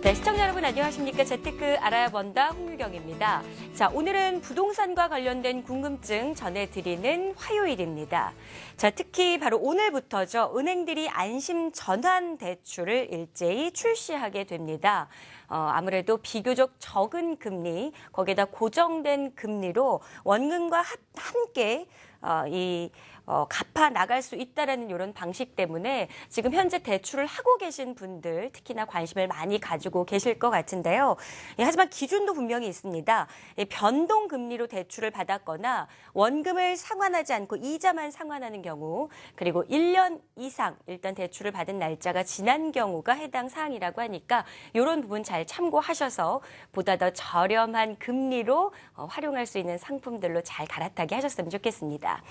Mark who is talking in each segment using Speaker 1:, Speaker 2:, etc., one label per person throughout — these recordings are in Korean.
Speaker 1: 네, 시청자 여러분 안녕하십니까? 재테크 알아야 번다 홍유경입니다. 자, 오늘은 부동산과 관련된 궁금증 전해드리는 화요일입니다. 자, 특히 바로 오늘부터죠. 은행들이 안심 전환 대출을 일제히 출시하게 됩니다. 아무래도 비교적 적은 금리, 거기에다 고정된 금리로 원금과 함께 갚아 나갈 수 있다라는 이런 방식 때문에 지금 현재 대출을 하고 계신 분들 특히나 관심을 많이 가지고 계실 것 같은데요. 하지만 기준도 분명히 있습니다. 변동 금리로 대출을 받았거나 원금을 상환하지 않고 이자만 상환하는 경우, 그리고 1년 이상 일단 대출을 받은 날짜가 지난 경우가 해당 사항이라고 하니까 이런 부분 잘 참고하셔서 보다 더 저렴한 금리로 활용할 수 있는 상품들로 잘 갈아타게 하셨으면 좋겠습니다.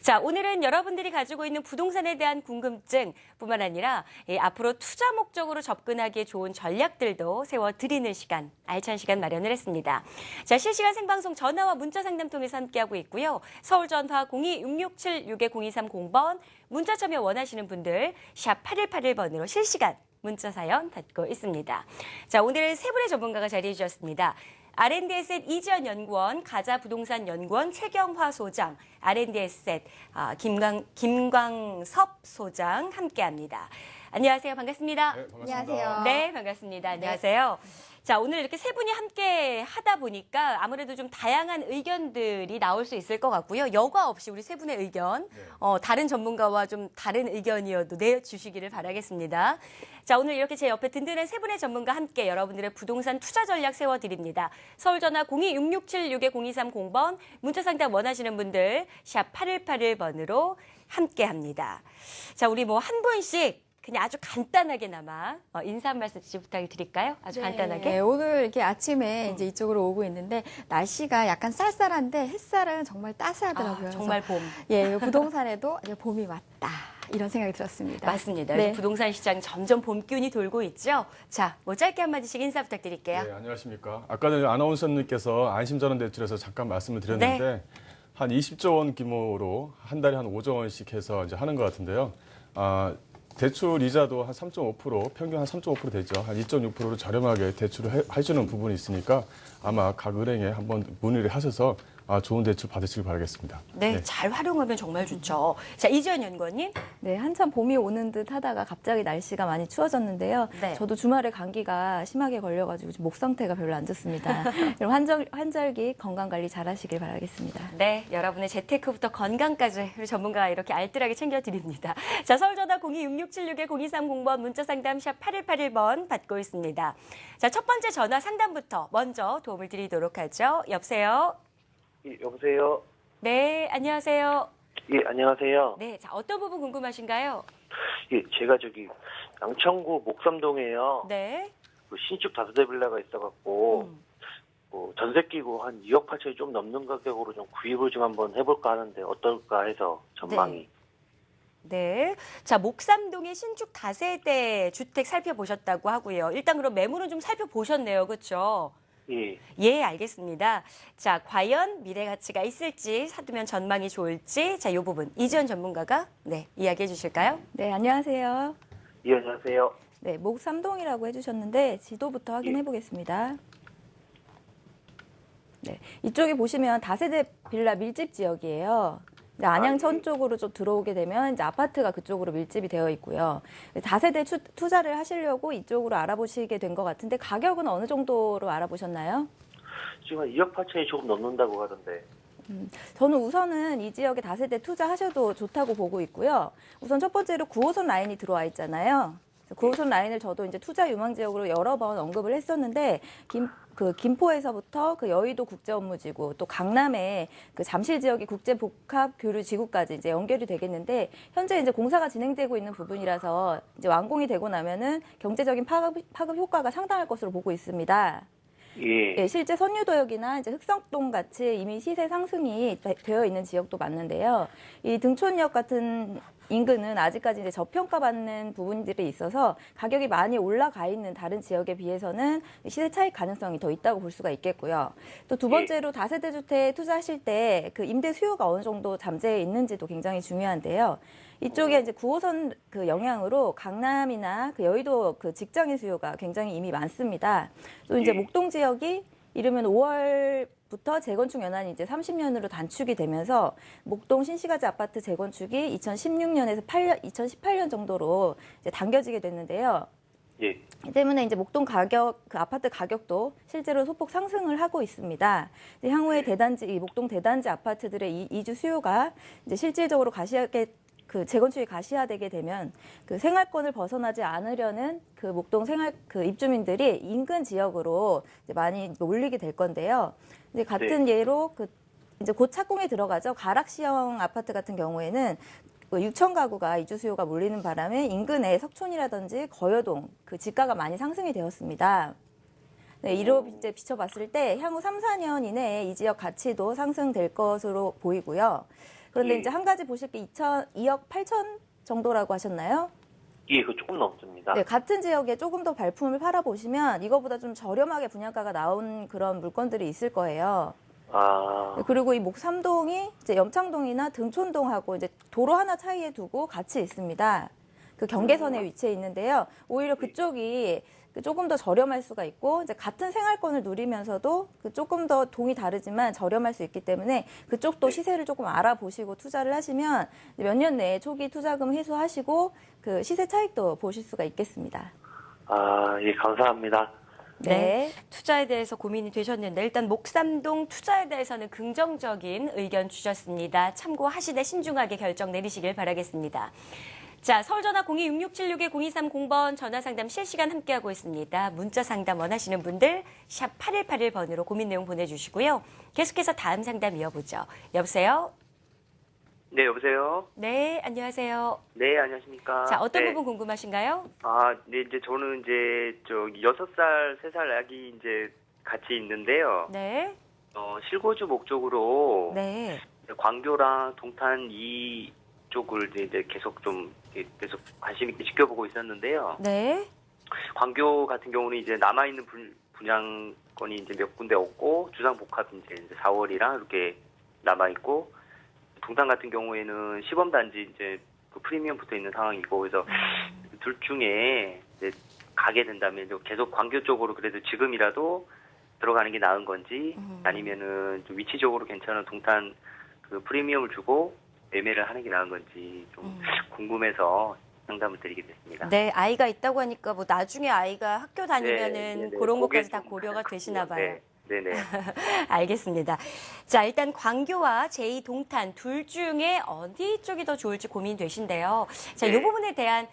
Speaker 1: 자, 오늘은 여러분들이 가지고 있는 부동산에 대한 궁금증뿐만 아니라 앞으로 투자 목적으로 접근하기에 좋은 전략들도 세워드리는 시간, 알찬 시간 마련을 했습니다. 자, 실시간 생방송 전화와 문자 상담 통해서 함께하고 있고요. 서울 전화 02-667-6230번, 문자 참여 원하시는 분들 샵 8181번으로 실시간 문자 사연 받고 있습니다. 자, 오늘 세 분의 전문가가 자리해 주셨습니다. R&D에셋 이지연 연구원, 가자부동산 연구원 최경화 소장, R&D에셋 김광섭 소장 함께합니다. 안녕하세요. 반갑습니다.
Speaker 2: 네, 반갑습니다.
Speaker 3: 안녕하세요.
Speaker 1: 네, 반갑습니다. 안녕하세요. 자, 오늘 이렇게 세 분이 함께 하다 보니까 아무래도 좀 다양한 의견들이 나올 수 있을 것 같고요. 여과 없이 우리 세 분의 의견, 다른 전문가와 좀 다른 의견이어도 내주시기를 바라겠습니다. 자, 오늘 이렇게 제 옆에 든든한 세 분의 전문가 함께 여러분들의 부동산 투자 전략 세워드립니다. 서울 전화 02-667-6230번, 문자 상담 원하시는 분들 샵 8181번으로 함께합니다. 자, 우리 뭐 한 분씩 그냥 아주 간단하게나마 인사 한 말씀 부탁을 드릴까요? 아주 간단하게.
Speaker 3: 네, 오늘 이렇게 아침에 이제 이쪽으로 오고 있는데 날씨가 약간 쌀쌀한데 햇살은 정말 따스하더라고요.
Speaker 1: 정말 봄.
Speaker 3: 예, 부동산에도 이제 봄이 왔다 이런 생각이 들었습니다.
Speaker 1: 맞습니다.
Speaker 3: 네.
Speaker 1: 부동산 시장 점점 봄 기운이 돌고 있죠. 자, 뭐 짧게 한마디씩 인사 부탁드릴게요.
Speaker 2: 네, 안녕하십니까. 아까 전에 아나운서님께서 안심전환 대출에서 잠깐 말씀을 드렸는데 한 20조 원 규모로 한 달에 한 5조 원씩 해서 이제 하는 것 같은데요. 대출 이자도 한 3.5%, 평균 한 3.5% 되죠. 한 2.6%로 저렴하게 대출을 해주는 부분이 있으니까 아마 각 은행에 한번 문의를 하셔서 좋은 대출 받으시길 바라겠습니다.
Speaker 1: 네, 잘 활용하면 정말 좋죠. 자, 이지연 연구원님.
Speaker 3: 네, 한참 봄이 오는 듯 하다가 갑자기 날씨가 많이 추워졌는데요.
Speaker 1: 네.
Speaker 3: 저도 주말에 감기가 심하게 걸려가지고 목 상태가 별로 안 좋습니다. 그럼 환절기 건강 관리 잘 하시길 바라겠습니다.
Speaker 1: 네, 여러분의 재테크부터 건강까지 우리 전문가가 이렇게 알뜰하게 챙겨드립니다. 자, 서울 전화 02-6676-0230번, 문자 상담 샵 8181번 받고 있습니다. 자, 첫 번째 전화 상담부터 먼저 도움을 드리도록 하죠. 여보세요?
Speaker 4: 예, 여보세요?
Speaker 1: 네, 안녕하세요.
Speaker 4: 예, 안녕하세요.
Speaker 1: 네, 자, 어떤 부분 궁금하신가요?
Speaker 4: 예, 제가 양천구 목삼동에요.
Speaker 1: 네.
Speaker 4: 그 신축 다세대 빌라가 있어갖고, 전세 끼고 한 2억 8천이 좀 넘는 가격으로 좀 구입을 좀 한번 해볼까 하는데 어떨까 해서 전망이.
Speaker 1: 네. 자, 목삼동의 신축 다세대 주택 살펴보셨다고 하고요. 일단 그럼 매물은 좀 살펴보셨네요. 그렇죠?
Speaker 4: 예.
Speaker 1: 예, 알겠습니다. 자, 과연 미래 가치가 있을지, 사두면 전망이 좋을지, 자, 이 부분 이지연 전문가가 이야기해 주실까요?
Speaker 3: 네, 안녕하세요.
Speaker 4: 예, 안녕하세요.
Speaker 3: 네, 목삼동이라고 해주셨는데 지도부터 확인해 보겠습니다. 네, 이쪽에 보시면 다세대 빌라 밀집 지역이에요. 안양천 쪽으로 좀 들어오게 되면 이제 아파트가 그쪽으로 밀집이 되어 있고요. 다세대 투자를 하시려고 이쪽으로 알아보시게 된 것 같은데 가격은 어느 정도로 알아보셨나요?
Speaker 4: 지금 한 2억 8천이 조금 넘는다고 하던데.
Speaker 3: 저는 우선은 이 지역에 다세대 투자하셔도 좋다고 보고 있고요. 우선 첫 번째로 9호선 라인이 들어와 있잖아요. 9호선 라인을 저도 이제 투자 유망 지역으로 여러 번 언급을 했었는데 김포에서부터 그 여의도 국제업무지구 또 강남의 그 잠실 지역의 국제복합교류지구까지 이제 연결이 되겠는데 현재 이제 공사가 진행되고 있는 부분이라서 이제 완공이 되고 나면은 경제적인 파급 효과가 상당할 것으로 보고 있습니다.
Speaker 4: 예.
Speaker 3: 예, 실제 선유도역이나 이제 흑석동 같이 이미 시세 상승이 되어 있는 지역도 맞는데요. 이 등촌역 같은 인근은 아직까지 이제 저평가받는 부분들이 있어서 가격이 많이 올라가 있는 다른 지역에 비해서는 시세 차익 가능성이 더 있다고 볼 수가 있겠고요. 또 두 번째로 다세대 주택 투자하실 때 그 임대 수요가 어느 정도 잠재해 있는지도 굉장히 중요한데요. 이쪽에 이제 9호선 그 영향으로 강남이나 그 여의도 그 직장인 수요가 굉장히 이미 많습니다. 또 이제 목동 지역이 이르면 5월부터 재건축 연한이 이제 30년으로 단축이 되면서 목동 신시가지 아파트 재건축이 2016년에서 2018년 정도로 이제 당겨지게 됐는데요.
Speaker 4: 예.
Speaker 3: 이 때문에 이제 목동 가격, 그 아파트 가격도 실제로 소폭 상승을 하고 있습니다. 이제 향후에 대단지, 이 목동 대단지 아파트들의 이주 수요가 이제 실질적으로 그 재건축이 가시화되게 되면 그 생활권을 벗어나지 않으려는 그 목동 그 입주민들이 인근 지역으로 이제 많이 몰리게 될 건데요. 이제 같은 예로 이제 곧 착공에 들어가죠. 가락시형 아파트 같은 경우에는 6천 가구가 이주 수요가 몰리는 바람에 인근의 석촌이라든지 거여동 그 지가가 많이 상승이 되었습니다. 네, 이로 이제 비춰봤을 때 향후 3, 4년 이내에 이 지역 가치도 상승될 것으로 보이고요. 그런데 이제 한 가지 보실 게 2억 8천 정도라고 하셨나요?
Speaker 4: 예, 그 조금 넘습니다.
Speaker 3: 네, 같은 지역에 조금 더 발품을 팔아보시면 이거보다 좀 저렴하게 분양가가 나온 그런 물건들이 있을 거예요.
Speaker 4: 아,
Speaker 3: 그리고 이 목삼동이 이제 염창동이나 등촌동하고 이제 도로 하나 차이에 두고 같이 있습니다. 그 경계선에 위치해 있는데요. 오히려 그쪽이 조금 더 저렴할 수가 있고 이제 같은 생활권을 누리면서도 그 조금 더 동이 다르지만 저렴할 수 있기 때문에 그쪽도 시세를 조금 알아보시고 투자를 하시면 몇 년 내에 초기 투자금 회수하시고 그 시세 차익도 보실 수가 있겠습니다.
Speaker 4: 아, 예, 감사합니다.
Speaker 3: 네.
Speaker 1: 투자에 대해서 고민이 되셨는데 일단 목삼동 투자에 대해서는 긍정적인 의견 주셨습니다. 참고하시되 신중하게 결정 내리시길 바라겠습니다. 자, 서울전화 026676-0230번 전화상담 실시간 함께하고 있습니다. 문자 상담 원하시는 분들 샵 8181번으로 고민 내용 보내주시고요. 계속해서 다음 상담 이어보죠. 여보세요?
Speaker 5: 네, 여보세요?
Speaker 1: 네, 안녕하세요.
Speaker 5: 네, 안녕하십니까?
Speaker 1: 자, 어떤
Speaker 5: 네.
Speaker 1: 부분 궁금하신가요?
Speaker 5: 아, 네, 이제 저는 이제 6살, 3살 아기 이제 같이 있는데요.
Speaker 1: 네.
Speaker 5: 실거주 목적으로
Speaker 1: 네.
Speaker 5: 광교랑 동탄 이쪽을 이제 계속 좀 계속 관심 있게 지켜보고 있었는데요.
Speaker 1: 네.
Speaker 5: 광교 같은 경우는 이제 남아있는 분양권이 이제 몇 군데 없고 주상복합 이제 4월이랑 이렇게 남아있고 동탄 같은 경우에는 시범단지 이제 그 프리미엄 붙어 있는 상황이고 그래서 둘 중에 이제 가게 된다면 이제 계속 광교 쪽으로 그래도 지금이라도 들어가는 게 나은 건지 아니면은 좀 위치적으로 괜찮은 동탄 그 프리미엄을 주고 매매를 하는 게 나은 건지 좀 궁금해서 상담을 드리게 됐습니다.
Speaker 1: 네, 아이가 있다고 하니까 뭐 나중에 아이가 학교 다니면은
Speaker 5: 네.
Speaker 1: 그런
Speaker 5: 그게
Speaker 1: 것까지 다
Speaker 5: 좀
Speaker 1: 고려가 되시나 봐요.
Speaker 5: 네네.
Speaker 1: 알겠습니다. 자, 일단 광교와 제2동탄 둘 중에 어디 쪽이 더 좋을지 고민되신데요. 자, 이
Speaker 5: 네.
Speaker 1: 부분에 대한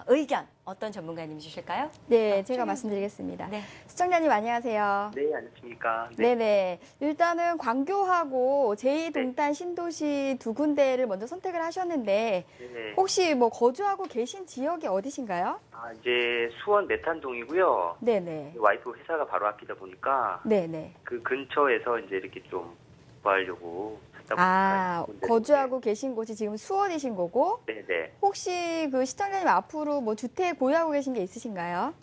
Speaker 1: 의견 어떤 전문가님 주실까요?
Speaker 6: 네, 제가 말씀드리겠습니다.
Speaker 1: 네.
Speaker 6: 시청자님 안녕하세요.
Speaker 5: 네, 안녕하십니까.
Speaker 6: 네네. 일단은 광교하고 제2동탄 신도시 두 군데를 먼저 선택을 하셨는데
Speaker 5: 네네.
Speaker 6: 혹시 뭐 거주하고 계신 지역이 어디신가요?
Speaker 5: 아, 이제 수원 내탄동이고요.
Speaker 6: 네네.
Speaker 5: 와이프 회사가 바로 앞이다 보니까
Speaker 6: 네네.
Speaker 5: 그 근처에서 이제 이렇게 좀 구하려고 찾다 보니까
Speaker 6: 아,
Speaker 5: 군데
Speaker 6: 거주하고 계신 곳이 지금 수원이신 거고
Speaker 5: 네네.
Speaker 6: 혹시 그 시청자님 앞으로 뭐 주택 보유하고 계신 게 있으신가요?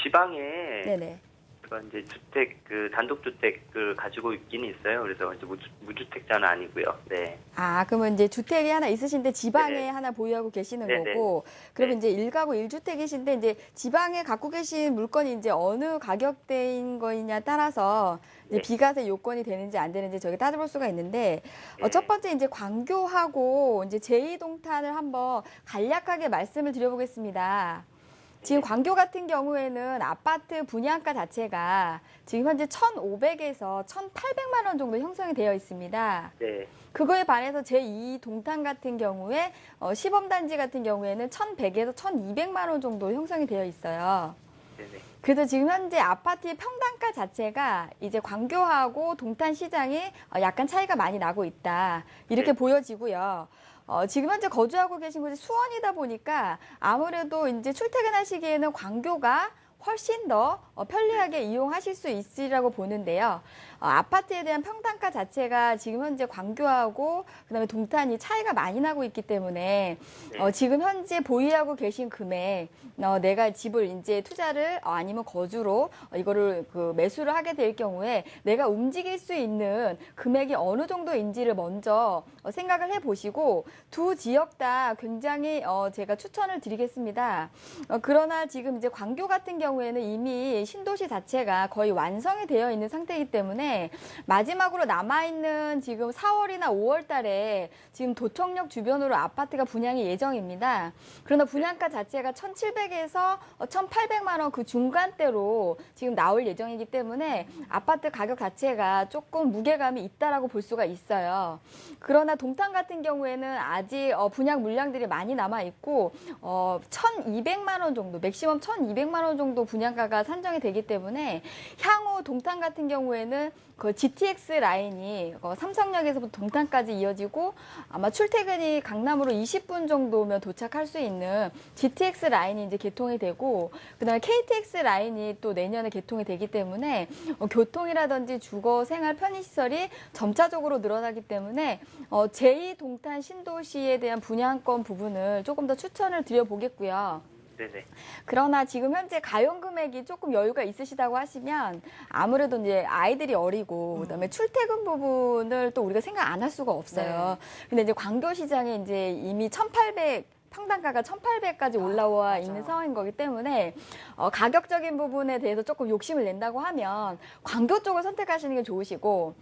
Speaker 5: 지방에
Speaker 6: 네네.
Speaker 5: 제가 이제 주택 그 단독주택을 가지고 있기는 있어요. 그래서 이제 무주택자는 아니고요. 네.
Speaker 6: 아, 그러면 이제 주택이 하나 있으신데 지방에
Speaker 5: 네네.
Speaker 6: 하나 보유하고 계시는
Speaker 5: 네네.
Speaker 6: 거고, 그러면
Speaker 5: 네.
Speaker 6: 이제 1가구 1주택이신데 이제 지방에 갖고 계신 물건이 이제 어느 가격대인 거이냐 따라서 이제
Speaker 5: 네.
Speaker 6: 비과세 요건이 되는지 안 되는지 저희가 따져볼 수가 있는데,
Speaker 5: 네.
Speaker 6: 첫 번째 이제 광교하고 이제 제2동탄을 한번 간략하게 말씀을 드려보겠습니다. 지금 광교 같은 경우에는 아파트 분양가 자체가 지금 현재 1,500에서 1,800만 원 정도 형성이 되어 있습니다.
Speaker 5: 네.
Speaker 6: 그거에 반해서 제2동탄 같은 경우에 시범단지 같은 경우에는 1,100에서 1,200만 원 정도 형성이 되어 있어요.
Speaker 5: 네네.
Speaker 6: 그래서 지금 현재 아파트의 평당가 자체가 이제 광교하고 동탄 시장이 약간 차이가 많이 나고 있다. 이렇게
Speaker 5: 네.
Speaker 6: 보여지고요. 지금 현재 거주하고 계신 곳이 수원이다 보니까 아무래도 이제 출퇴근하시기에는 광교가 훨씬 더 편리하게 이용하실 수 있으리라고 보는데요. 아파트에 대한 평당가 자체가 지금 현재 광교하고 그다음에 동탄이 차이가 많이 나고 있기 때문에 지금 현재 보유하고 계신 금액, 내가 집을 이제 투자를 아니면 거주로 이거를 그 매수를 하게 될 경우에 내가 움직일 수 있는 금액이 어느 정도인지를 먼저 생각을 해보시고 두 지역 다 굉장히 제가 추천을 드리겠습니다. 그러나 지금 이제 광교 같은 경우에는 이미 신도시 자체가 거의 완성이 되어 있는 상태이기 때문에 마지막으로 남아있는 지금 4월이나 5월 달에 지금 도청역 주변으로 아파트가 분양이 예정입니다. 그러나 분양가 자체가 1,700에서 1,800만 원 그 중간대로 지금 나올 예정이기 때문에 아파트 가격 자체가 조금 무게감이 있다라고 볼 수가 있어요. 그러나 동탄 같은 경우에는 아직 분양 물량들이 많이 남아 있고 1,200만 원 정도, 맥시멈 1,200만 원 정도 분양가가 산정이 되기 때문에 향후 동탄 같은 경우에는 그 GTX 라인이 삼성역에서부터 동탄까지 이어지고 아마 출퇴근이 강남으로 20분 정도면 도착할 수 있는 GTX 라인이 이제 개통이 되고 그다음에 KTX 라인이 또 내년에 개통이 되기 때문에 교통이라든지 주거 생활 편의시설이 점차적으로 늘어나기 때문에 제2동탄 신도시에 대한 분양권 부분을 조금 더 추천을 드려보겠고요.
Speaker 5: 네네.
Speaker 6: 그러나 지금 현재 가용 금액이 조금 여유가 있으시다고 하시면 아무래도 이제 아이들이 어리고 그다음에 출퇴근 부분을 또 우리가 생각 안 할 수가 없어요. 근데 이제 광교시장에 이제 이미 1,800 평당가가 1,800까지 올라와 있는 상황인 거기 때문에 가격적인 부분에 대해서 조금 욕심을 낸다고 하면 광교 쪽을 선택하시는 게 좋으시고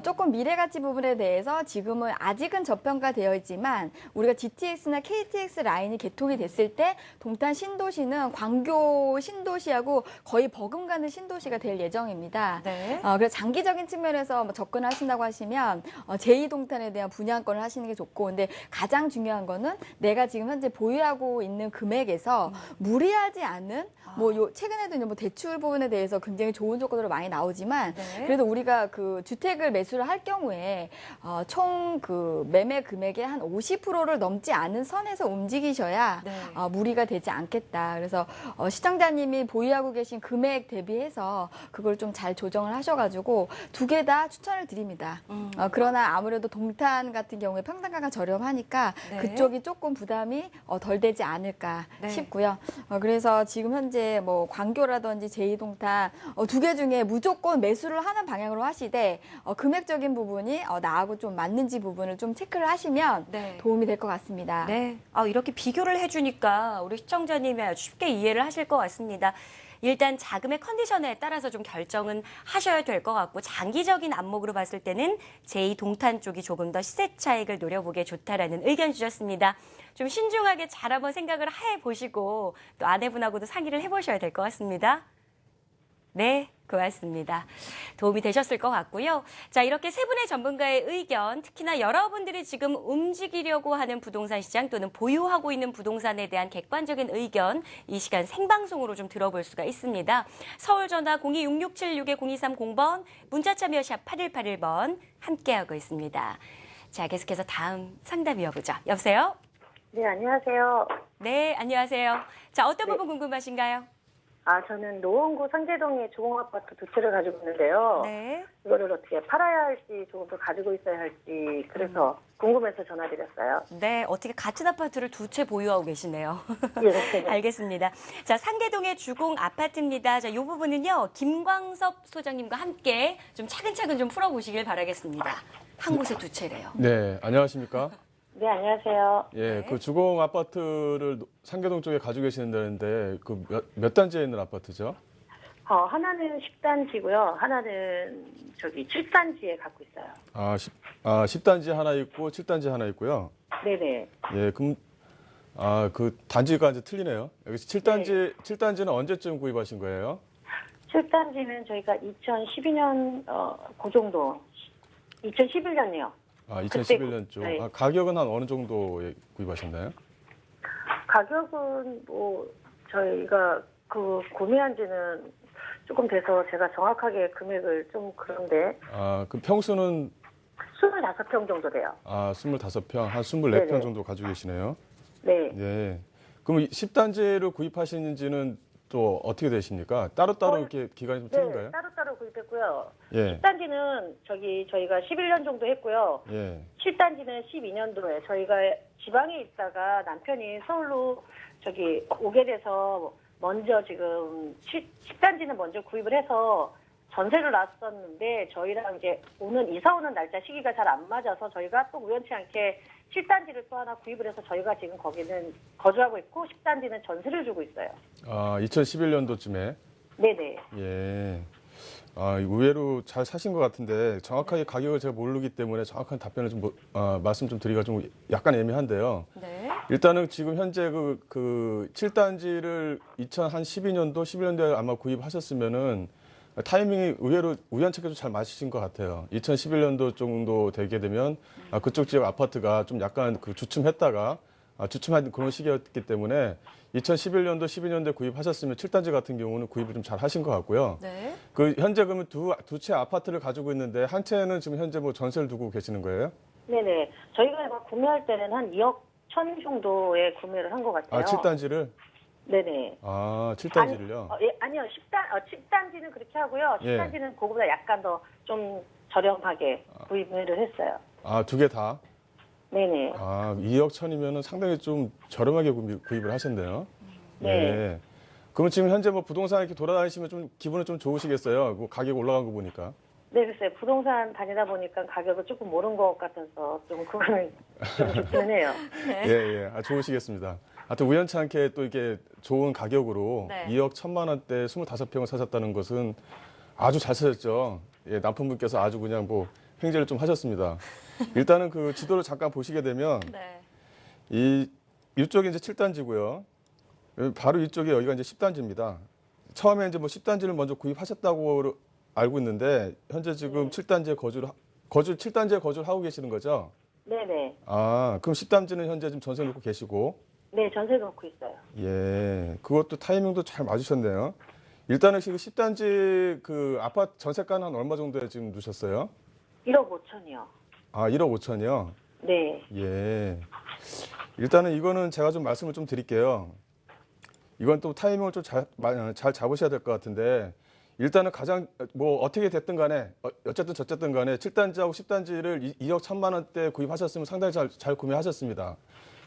Speaker 6: 조금 미래가치 부분에 대해서 지금은 아직은 저평가되어 있지만 우리가 GTX나 KTX 라인이 개통이 됐을 때 동탄 신도시는 광교 신도시하고 거의 버금가는 신도시가 될 예정입니다.
Speaker 1: 네.
Speaker 6: 그래서 장기적인 측면에서 접근하신다고 하시면 제2동탄에 대한 분양권을 하시는 게 좋고 근데 가장 중요한 거는 내가 지금 현재 보유하고 있는 금액에서 무리하지 않은 최근에도 이제 대출 부분에 대해서 굉장히 좋은 조건으로 많이 나오지만
Speaker 1: 네.
Speaker 6: 그래도 우리가 그 주택을 매수를 할 경우에 총 그 매매 금액의 한 50%를 넘지 않은 선에서 움직이셔야
Speaker 1: 네.
Speaker 6: 무리가 되지 않겠다. 그래서 시청자님이 보유하고 계신 금액 대비해서 그걸 좀 잘 조정을 하셔가지고 두 개 다 추천을 드립니다. 그러나 아무래도 동탄 같은 경우에 평당가가 저렴하니까
Speaker 1: 네.
Speaker 6: 그쪽이 조금 부담이 덜 되지 않을까
Speaker 1: 네.
Speaker 6: 싶고요. 그래서 지금 현재 뭐 광교라든지 제2동탄 두 개 중에 무조건 매수를 하는 방향으로 하시되 금액적인 부분이 나하고 좀 맞는지 부분을 좀 체크를 하시면
Speaker 1: 네.
Speaker 6: 도움이 될 것 같습니다.
Speaker 1: 네. 이렇게 비교를 해주니까 우리 시청자님이 아주 쉽게 이해를 하실 것 같습니다. 일단 자금의 컨디션에 따라서 좀 결정은 하셔야 될 것 같고 장기적인 안목으로 봤을 때는 제2동탄 쪽이 조금 더 시세 차익을 노려보기에 좋다라는 의견 주셨습니다. 좀 신중하게 잘 한번 생각을 해보시고 또 아내분하고도 상의를 해보셔야 될 것 같습니다. 네, 고맙습니다. 도움이 되셨을 것 같고요. 자, 이렇게 세 분의 전문가의 의견, 특히나 여러분들이 지금 움직이려고 하는 부동산 시장 또는 보유하고 있는 부동산에 대한 객관적인 의견, 이 시간 생방송으로 좀 들어볼 수가 있습니다. 서울 전화 0266-0230번, 문자 참여 샵 8181번 함께하고 있습니다. 자, 계속해서 다음 상담 이어보죠. 여보세요?
Speaker 7: 네, 안녕하세요.
Speaker 1: 네, 안녕하세요. 자, 어떤 부분 궁금하신가요?
Speaker 7: 저는 노원구 상계동에 주공아파트 두 채를 가지고 있는데요.
Speaker 1: 네.
Speaker 7: 이거를 어떻게 팔아야 할지, 조금 더 가지고 있어야 할지, 그래서 궁금해서 전화드렸어요.
Speaker 1: 네, 어떻게 같은 아파트를 두 채 보유하고 계시네요.
Speaker 7: 예.
Speaker 1: 알겠습니다. 자, 상계동의 주공 아파트입니다. 자, 이 부분은요, 김광섭 소장님과 함께 좀 차근차근 좀 풀어보시길 바라겠습니다. 한 곳에 두 채래요.
Speaker 2: 네, 안녕하십니까?
Speaker 7: 네, 안녕하세요.
Speaker 2: 예,
Speaker 1: 네.
Speaker 2: 그 주공 아파트를 상계동 쪽에 가지고 계시는데 그 몇 단지에 있는 아파트죠?
Speaker 7: 하나는 10단지고요. 하나는 7단지에 갖고 있어요.
Speaker 2: 10단지 하나 있고 7단지 하나 있고요.
Speaker 7: 네네.
Speaker 2: 예, 그럼 그 단지가 이제 틀리네요. 여기 7단지는 언제쯤 구입하신 거예요?
Speaker 7: 7단지는 저희가 2012년 그 정도. 2011년이요.
Speaker 2: 2011년 쪽.
Speaker 7: 네.
Speaker 2: 가격은 한 어느 정도에 구입하셨나요?
Speaker 7: 가격은 저희가 구매한 지는 조금 돼서 제가 정확하게 금액을 좀 그런데
Speaker 2: 그 평수는
Speaker 7: 25평 정도 돼요.
Speaker 2: 25평, 한 24평
Speaker 7: 네네.
Speaker 2: 정도 가지고 계시네요.
Speaker 7: 네.
Speaker 2: 예. 그럼 10단지를 구입하시는지는 또 어떻게 되십니까? 따로따로 이렇게 기간이 좀 틀린가요?
Speaker 7: 네, 따로따로 구입했고요.
Speaker 2: 예.
Speaker 7: 10단지는 저희가 11년 정도 했고요.
Speaker 2: 예.
Speaker 7: 7단지는 12년도에 저희가 지방에 있다가 남편이 서울로 오게 돼서 먼저 지금 10단지는 먼저 구입을 해서 전세를 놨었는데 저희랑 이제 이사 오는 날짜 시기가 잘 안 맞아서 저희가 또 우연치 않게 7단지를 또 하나 구입을 해서 저희가 지금 거기는 거주하고 있고 10단지는 전세를 주고 있어요.
Speaker 2: 아, 2011년도쯤에.
Speaker 7: 네네.
Speaker 2: 예. 아, 의외로 잘 사신 것 같은데 정확하게 가격을 제가 모르기 때문에 정확한 답변을 좀 말씀 좀 드리기가 좀 약간 애매한데요.
Speaker 1: 네.
Speaker 2: 일단은 지금 현재 그 7단지를 2012년도, 11년도에 아마 구입하셨으면은 타이밍이 의외로 우연찮게도 잘 맞으신 것 같아요. 2011년도 정도 되게 되면 그쪽 지역 아파트가 좀 약간 주춤했다가 주춤한 그런 시기였기 때문에 2011년도, 12년도에 구입하셨으면 7단지 같은 경우는 구입을 좀 잘 하신 것 같고요.
Speaker 1: 네.
Speaker 2: 현재 그러면 두 채 아파트를 가지고 있는데 한 채는 지금 현재 뭐 전세를 두고 계시는 거예요?
Speaker 7: 네네. 저희가 이거 구매할 때는 한 2억 1천 정도에 구매를 한 것 같아요.
Speaker 2: 아, 7단지를?
Speaker 7: 네네.
Speaker 2: 아, 7단지를요?
Speaker 7: 아니요. 10단지는 그렇게 하고요.
Speaker 2: 예.
Speaker 7: 10단지는 그거보다 약간 더 좀 저렴하게 구입을 했어요.
Speaker 2: 아, 두 개 다?
Speaker 7: 네네.
Speaker 2: 아, 2억 천이면은 상당히 좀 저렴하게 구입을 하셨네요.
Speaker 7: 네.
Speaker 2: 예. 그러면 지금 현재 뭐 부동산 이렇게 돌아다니시면 좀 기분은 좀 좋으시겠어요? 뭐 가격 올라간 거 보니까.
Speaker 7: 네, 글쎄요. 부동산 다니다 보니까 가격을 조금 오른 것 같아서 좀 그거는 좀 좋기는 해요.
Speaker 2: 예, 예. 아, 좋으시겠습니다. 하여튼 우연치 않게 또 이게 좋은 가격으로
Speaker 1: 네.
Speaker 2: 2억 1천만 원대 25평을 사셨다는 것은 아주 잘 사셨죠. 예, 남편분께서 아주 그냥 뭐 횡재를 좀 하셨습니다. 일단은 그 지도를 잠깐 보시게 되면
Speaker 1: 네.
Speaker 2: 이쪽이 이제 7단지고요. 바로 이쪽이 여기가 이제 10단지입니다. 처음에 이제 뭐 10단지를 먼저 구입하셨다고 알고 있는데 현재 지금 7단지에 7단지에 거주를 하고 계시는 거죠?
Speaker 7: 네네.
Speaker 2: 아, 그럼 10단지는 현재 지금 전세 놓고 계시고.
Speaker 7: 네, 전세 놓고 있어요.
Speaker 2: 예. 그것도 타이밍도 잘 맞으셨네요. 일단은 지금 10단지 그 아파트 전세가는 한 얼마 정도에 지금 누셨어요?
Speaker 7: 1억 5천이요.
Speaker 2: 아, 1억 5천이요?
Speaker 7: 네.
Speaker 2: 예. 일단은 이거는 제가 좀 말씀을 좀 드릴게요. 이건 또 타이밍을 좀 잘 잡으셔야 될 것 같은데, 일단은 가장, 뭐, 어떻게 됐든 간에, 어쨌든 저쨌든 간에 7단지하고 10단지를 2억 1천만 원대 구입하셨으면 상당히 잘 구매하셨습니다.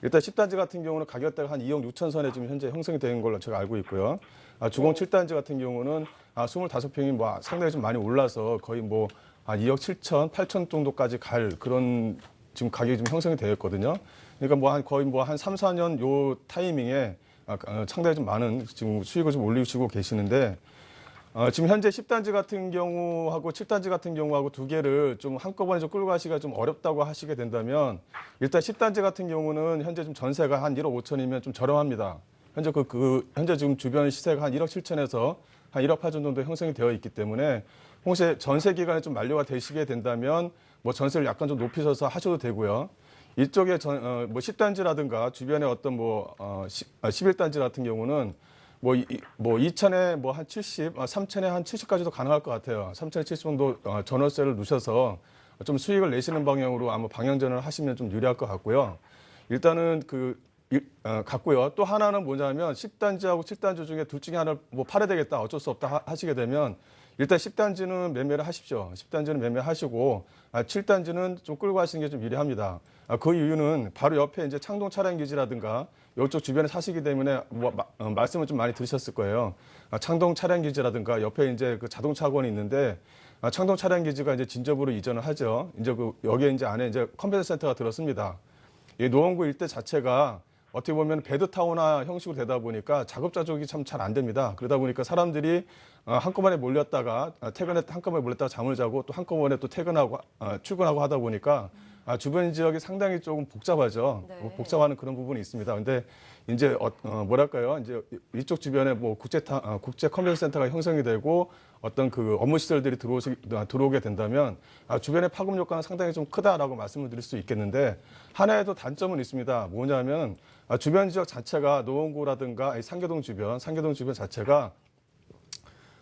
Speaker 2: 일단 10단지 같은 경우는 가격대가 한 2억 6천 선에 지금 현재 형성이 된 걸로 제가 알고 있고요. 주공 7단지 같은 경우는 25평이 뭐 상당히 좀 많이 올라서 거의 뭐, 2억 7천, 8천 정도까지 갈 그런 지금 가격이 좀 형성이 되어 있거든요. 그러니까 뭐 거의 뭐 한 3, 4년 요 타이밍에 상당히 좀 많은 지금 수익을 좀 올리시고 계시는데, 지금 현재 10단지 같은 경우하고 7단지 같은 경우하고 두 개를 좀 한꺼번에 좀 끌고 가시기가 좀 어렵다고 하시게 된다면, 일단 10단지 같은 경우는 현재 좀 전세가 한 1억 5천이면 좀 저렴합니다. 현재 현재 지금 주변 시세가 한 1억 7천에서 한 1억 8천 정도 형성이 되어 있기 때문에, 혹시 전세 기간이 좀 만료가 되시게 된다면 뭐 전세를 약간 좀 높이셔서 하셔도 되고요. 이쪽에 뭐 10단지라든가 주변에 어떤 11단지 같은 경우는 뭐 2천에 뭐 한 70, 3천에 한 70까지도 가능할 것 같아요. 3천에 70 정도 전월세를 누셔서 좀 수익을 내시는 방향으로 아마 방향전을 하시면 좀 유리할 것 같고요. 일단은 같고요. 또 하나는 뭐냐면 10단지하고 7단지 중에 둘 중에 하나를 뭐 팔아야 되겠다, 어쩔 수 없다 하시게 되면 일단 10단지는 매매를 하십시오. 10단지는 매매하시고 7단지는 좀 끌고 가시는 게 좀 유리합니다. 그 이유는 바로 옆에 이제 창동 차량기지라든가 이쪽 주변에 사시기 때문에 말씀을 좀 많이 들으셨을 거예요. 창동 차량기지라든가 옆에 이제 그 자동차 학원이 있는데 창동 차량기지가 이제 진접으로 이전을 하죠. 이제 여기에 이제 안에 이제 컴퓨터 센터가 들었습니다. 이 노원구 일대 자체가 어떻게 보면 베드타운화 형식으로 되다 보니까 작업자족이 참 잘 안 됩니다. 그러다 보니까 사람들이 한꺼번에 몰렸다가 한꺼번에 몰렸다가 잠을 자고 또 한꺼번에 또 퇴근하고 출근하고 하다 보니까 주변 지역이 상당히 조금 복잡하죠.
Speaker 1: 네.
Speaker 2: 복잡하는 그런 부분이 있습니다. 근데 이제 뭐랄까요? 이제 이쪽 주변에 뭐 국제 컴퓨터 센터가 형성이 되고 어떤 그 업무 시설들이 들어오게 된다면 주변의 파급 효과는 상당히 좀 크다라고 말씀을 드릴 수 있겠는데 하나의 또 단점은 있습니다. 뭐냐면 주변 지역 자체가 노원구라든가 상계동 주변 자체가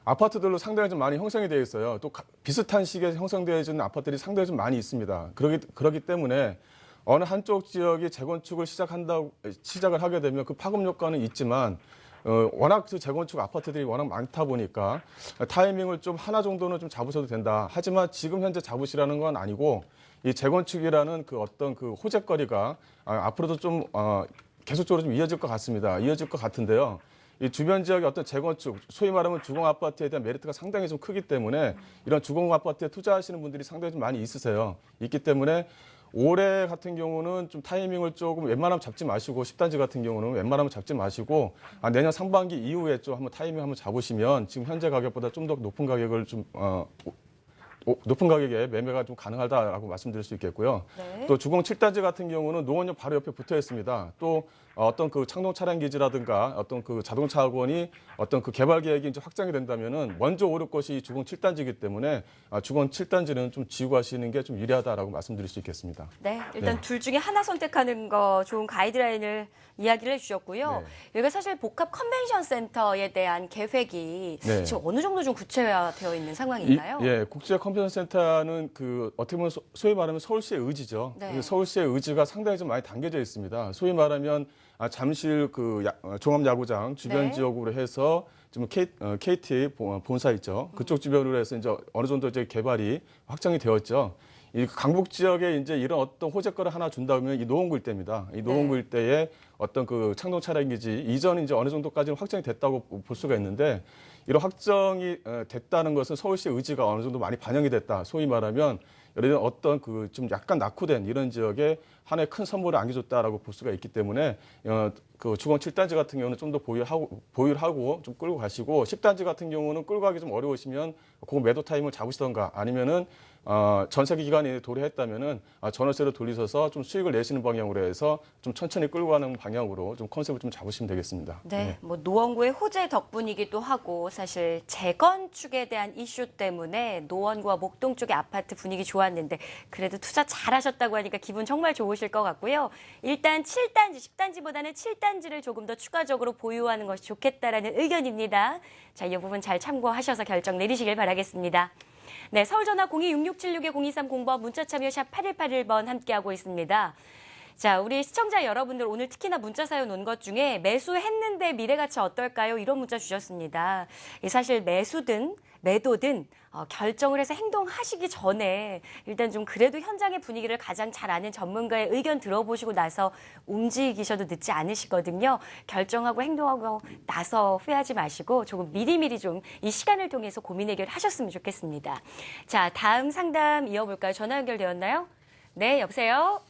Speaker 2: 아파트들로 상당히 좀 많이 형성이 되어 있어요. 또 비슷한 시기에 형성되어지는 아파트들이 상당히 좀 많이 있습니다. 그러기 때문에 어느 한쪽 지역이 재건축을 시작을 하게 되면 그 파급 효과는 있지만 워낙 그 재건축 아파트들이 워낙 많다 보니까 타이밍을 좀 하나 정도는 좀 잡으셔도 된다. 하지만 지금 현재 잡으시라는 건 아니고 이 재건축이라는 그 어떤 그 호재거리가 앞으로도 좀 계속적으로 좀 이어질 것 같습니다. 이어질 것 같은데요. 이 주변 지역의 어떤 재건축, 소위 말하면 주공 아파트에 대한 메리트가 상당히 좀 크기 때문에 이런 주공 아파트에 투자하시는 분들이 상당히 좀 많이 있으세요. 있기 때문에 올해 같은 경우는 좀 타이밍을 조금 웬만하면 잡지 마시고 10단지 같은 경우는 웬만하면 잡지 마시고 내년 상반기 이후에 좀 한번 타이밍 한번 잡으시면 지금 현재 가격보다 좀 더 높은 가격을 좀 높은 가격에 매매가 좀 가능하다라고 말씀드릴 수 있겠고요.
Speaker 1: 네.
Speaker 2: 또 주공 7단지 같은 경우는 노원역 바로 옆에 붙어 있습니다. 또 어떤 그 창동 차량 기지라든가 어떤 그 자동차 학원이 어떤 그 개발 계획이 이제 확정이 된다면은 먼저 오를 것이 주공 7단지이기 때문에 주공 7단지는 좀 지우고 하시는 게 좀 유리하다라고 말씀드릴 수 있겠습니다.
Speaker 1: 네, 일단
Speaker 2: 네.
Speaker 1: 둘 중에 하나 선택하는 거 좋은 가이드라인을 이야기를 해주셨고요.
Speaker 2: 네.
Speaker 1: 여기가 사실 복합 컨벤션 센터에 대한 계획이
Speaker 2: 네.
Speaker 1: 지금 어느 정도 좀 구체화되어 있는 상황인가요?
Speaker 2: 예, 국제 컨벤션 센터는 그 어떻게 보면 소위 말하면 서울시의 의지죠.
Speaker 1: 네.
Speaker 2: 그 서울시의 의지가 상당히 좀 많이 담겨져 있습니다. 소위 말하면 잠실 그 종합야구장 주변
Speaker 1: 네.
Speaker 2: 지역으로 해서 지금 KT 본사 있죠. 그쪽 주변으로 해서 이제 어느 정도 이제 개발이 확정이 되었죠. 이 강북 지역에 이제 이런 어떤 호재거를 하나 준다면 이 노원구 일대입니다. 이 노원구
Speaker 1: 네.
Speaker 2: 일대에 어떤 그 창동 차량 기지 이전이 이제 어느 정도까지는 확정이 됐다고 볼 수가 있는데 이런 확정이 됐다는 것은 서울시의 의지가 어느 정도 많이 반영이 됐다. 소위 말하면 예를 들어 어떤 그 좀 약간 낙후된 이런 지역에 하나의 큰 선물을 안겨줬다라고 볼 수가 있기 때문에 그 주공 7단지 같은 경우는 좀 더 보유하고 좀 끌고 가시고 10단지 같은 경우는 끌고 가기 좀 어려우시면 그 매도 타임을 잡으시던가 아니면은 전세 기간이 도래했다면은 전월세로 돌리셔서 좀 수익을 내시는 방향으로 해서 좀 천천히 끌고 가는 방향으로 좀 컨셉을 좀 잡으시면 되겠습니다.
Speaker 1: 네, 뭐 노원구의 호재 덕분이기도 하고 사실 재건축에 대한 이슈 때문에 노원구와 목동 쪽의 아파트 분위기 좋았는데 그래도 투자 잘하셨다고 하니까 기분 정말 좋으실 것 같고요. 일단 7단지, 10단지보다는 7단지를 조금 더 추가적으로 보유하는 것이 좋겠다라는 의견입니다. 자, 이 부분 잘 참고하셔서 결정 내리시길 바라겠습니다. 네, 서울전화 0266-0230번 문자 참여 샵 8181번 함께하고 있습니다. 자, 우리 시청자 여러분들 오늘 특히나 문자 사연 온 것 중에 매수했는데 미래가치 어떨까요? 이런 문자 주셨습니다. 사실 매수든 매도든 결정을 해서 행동하시기 전에 일단 좀 그래도 현장의 분위기를 가장 잘 아는 전문가의 의견 들어보시고 나서 움직이셔도 늦지 않으시거든요. 결정하고 행동하고 나서 후회하지 마시고 조금 미리미리 좀 이 시간을 통해서 고민 해결하셨으면 좋겠습니다. 자, 다음 상담 이어볼까요? 전화 연결되었나요? 네, 여보세요?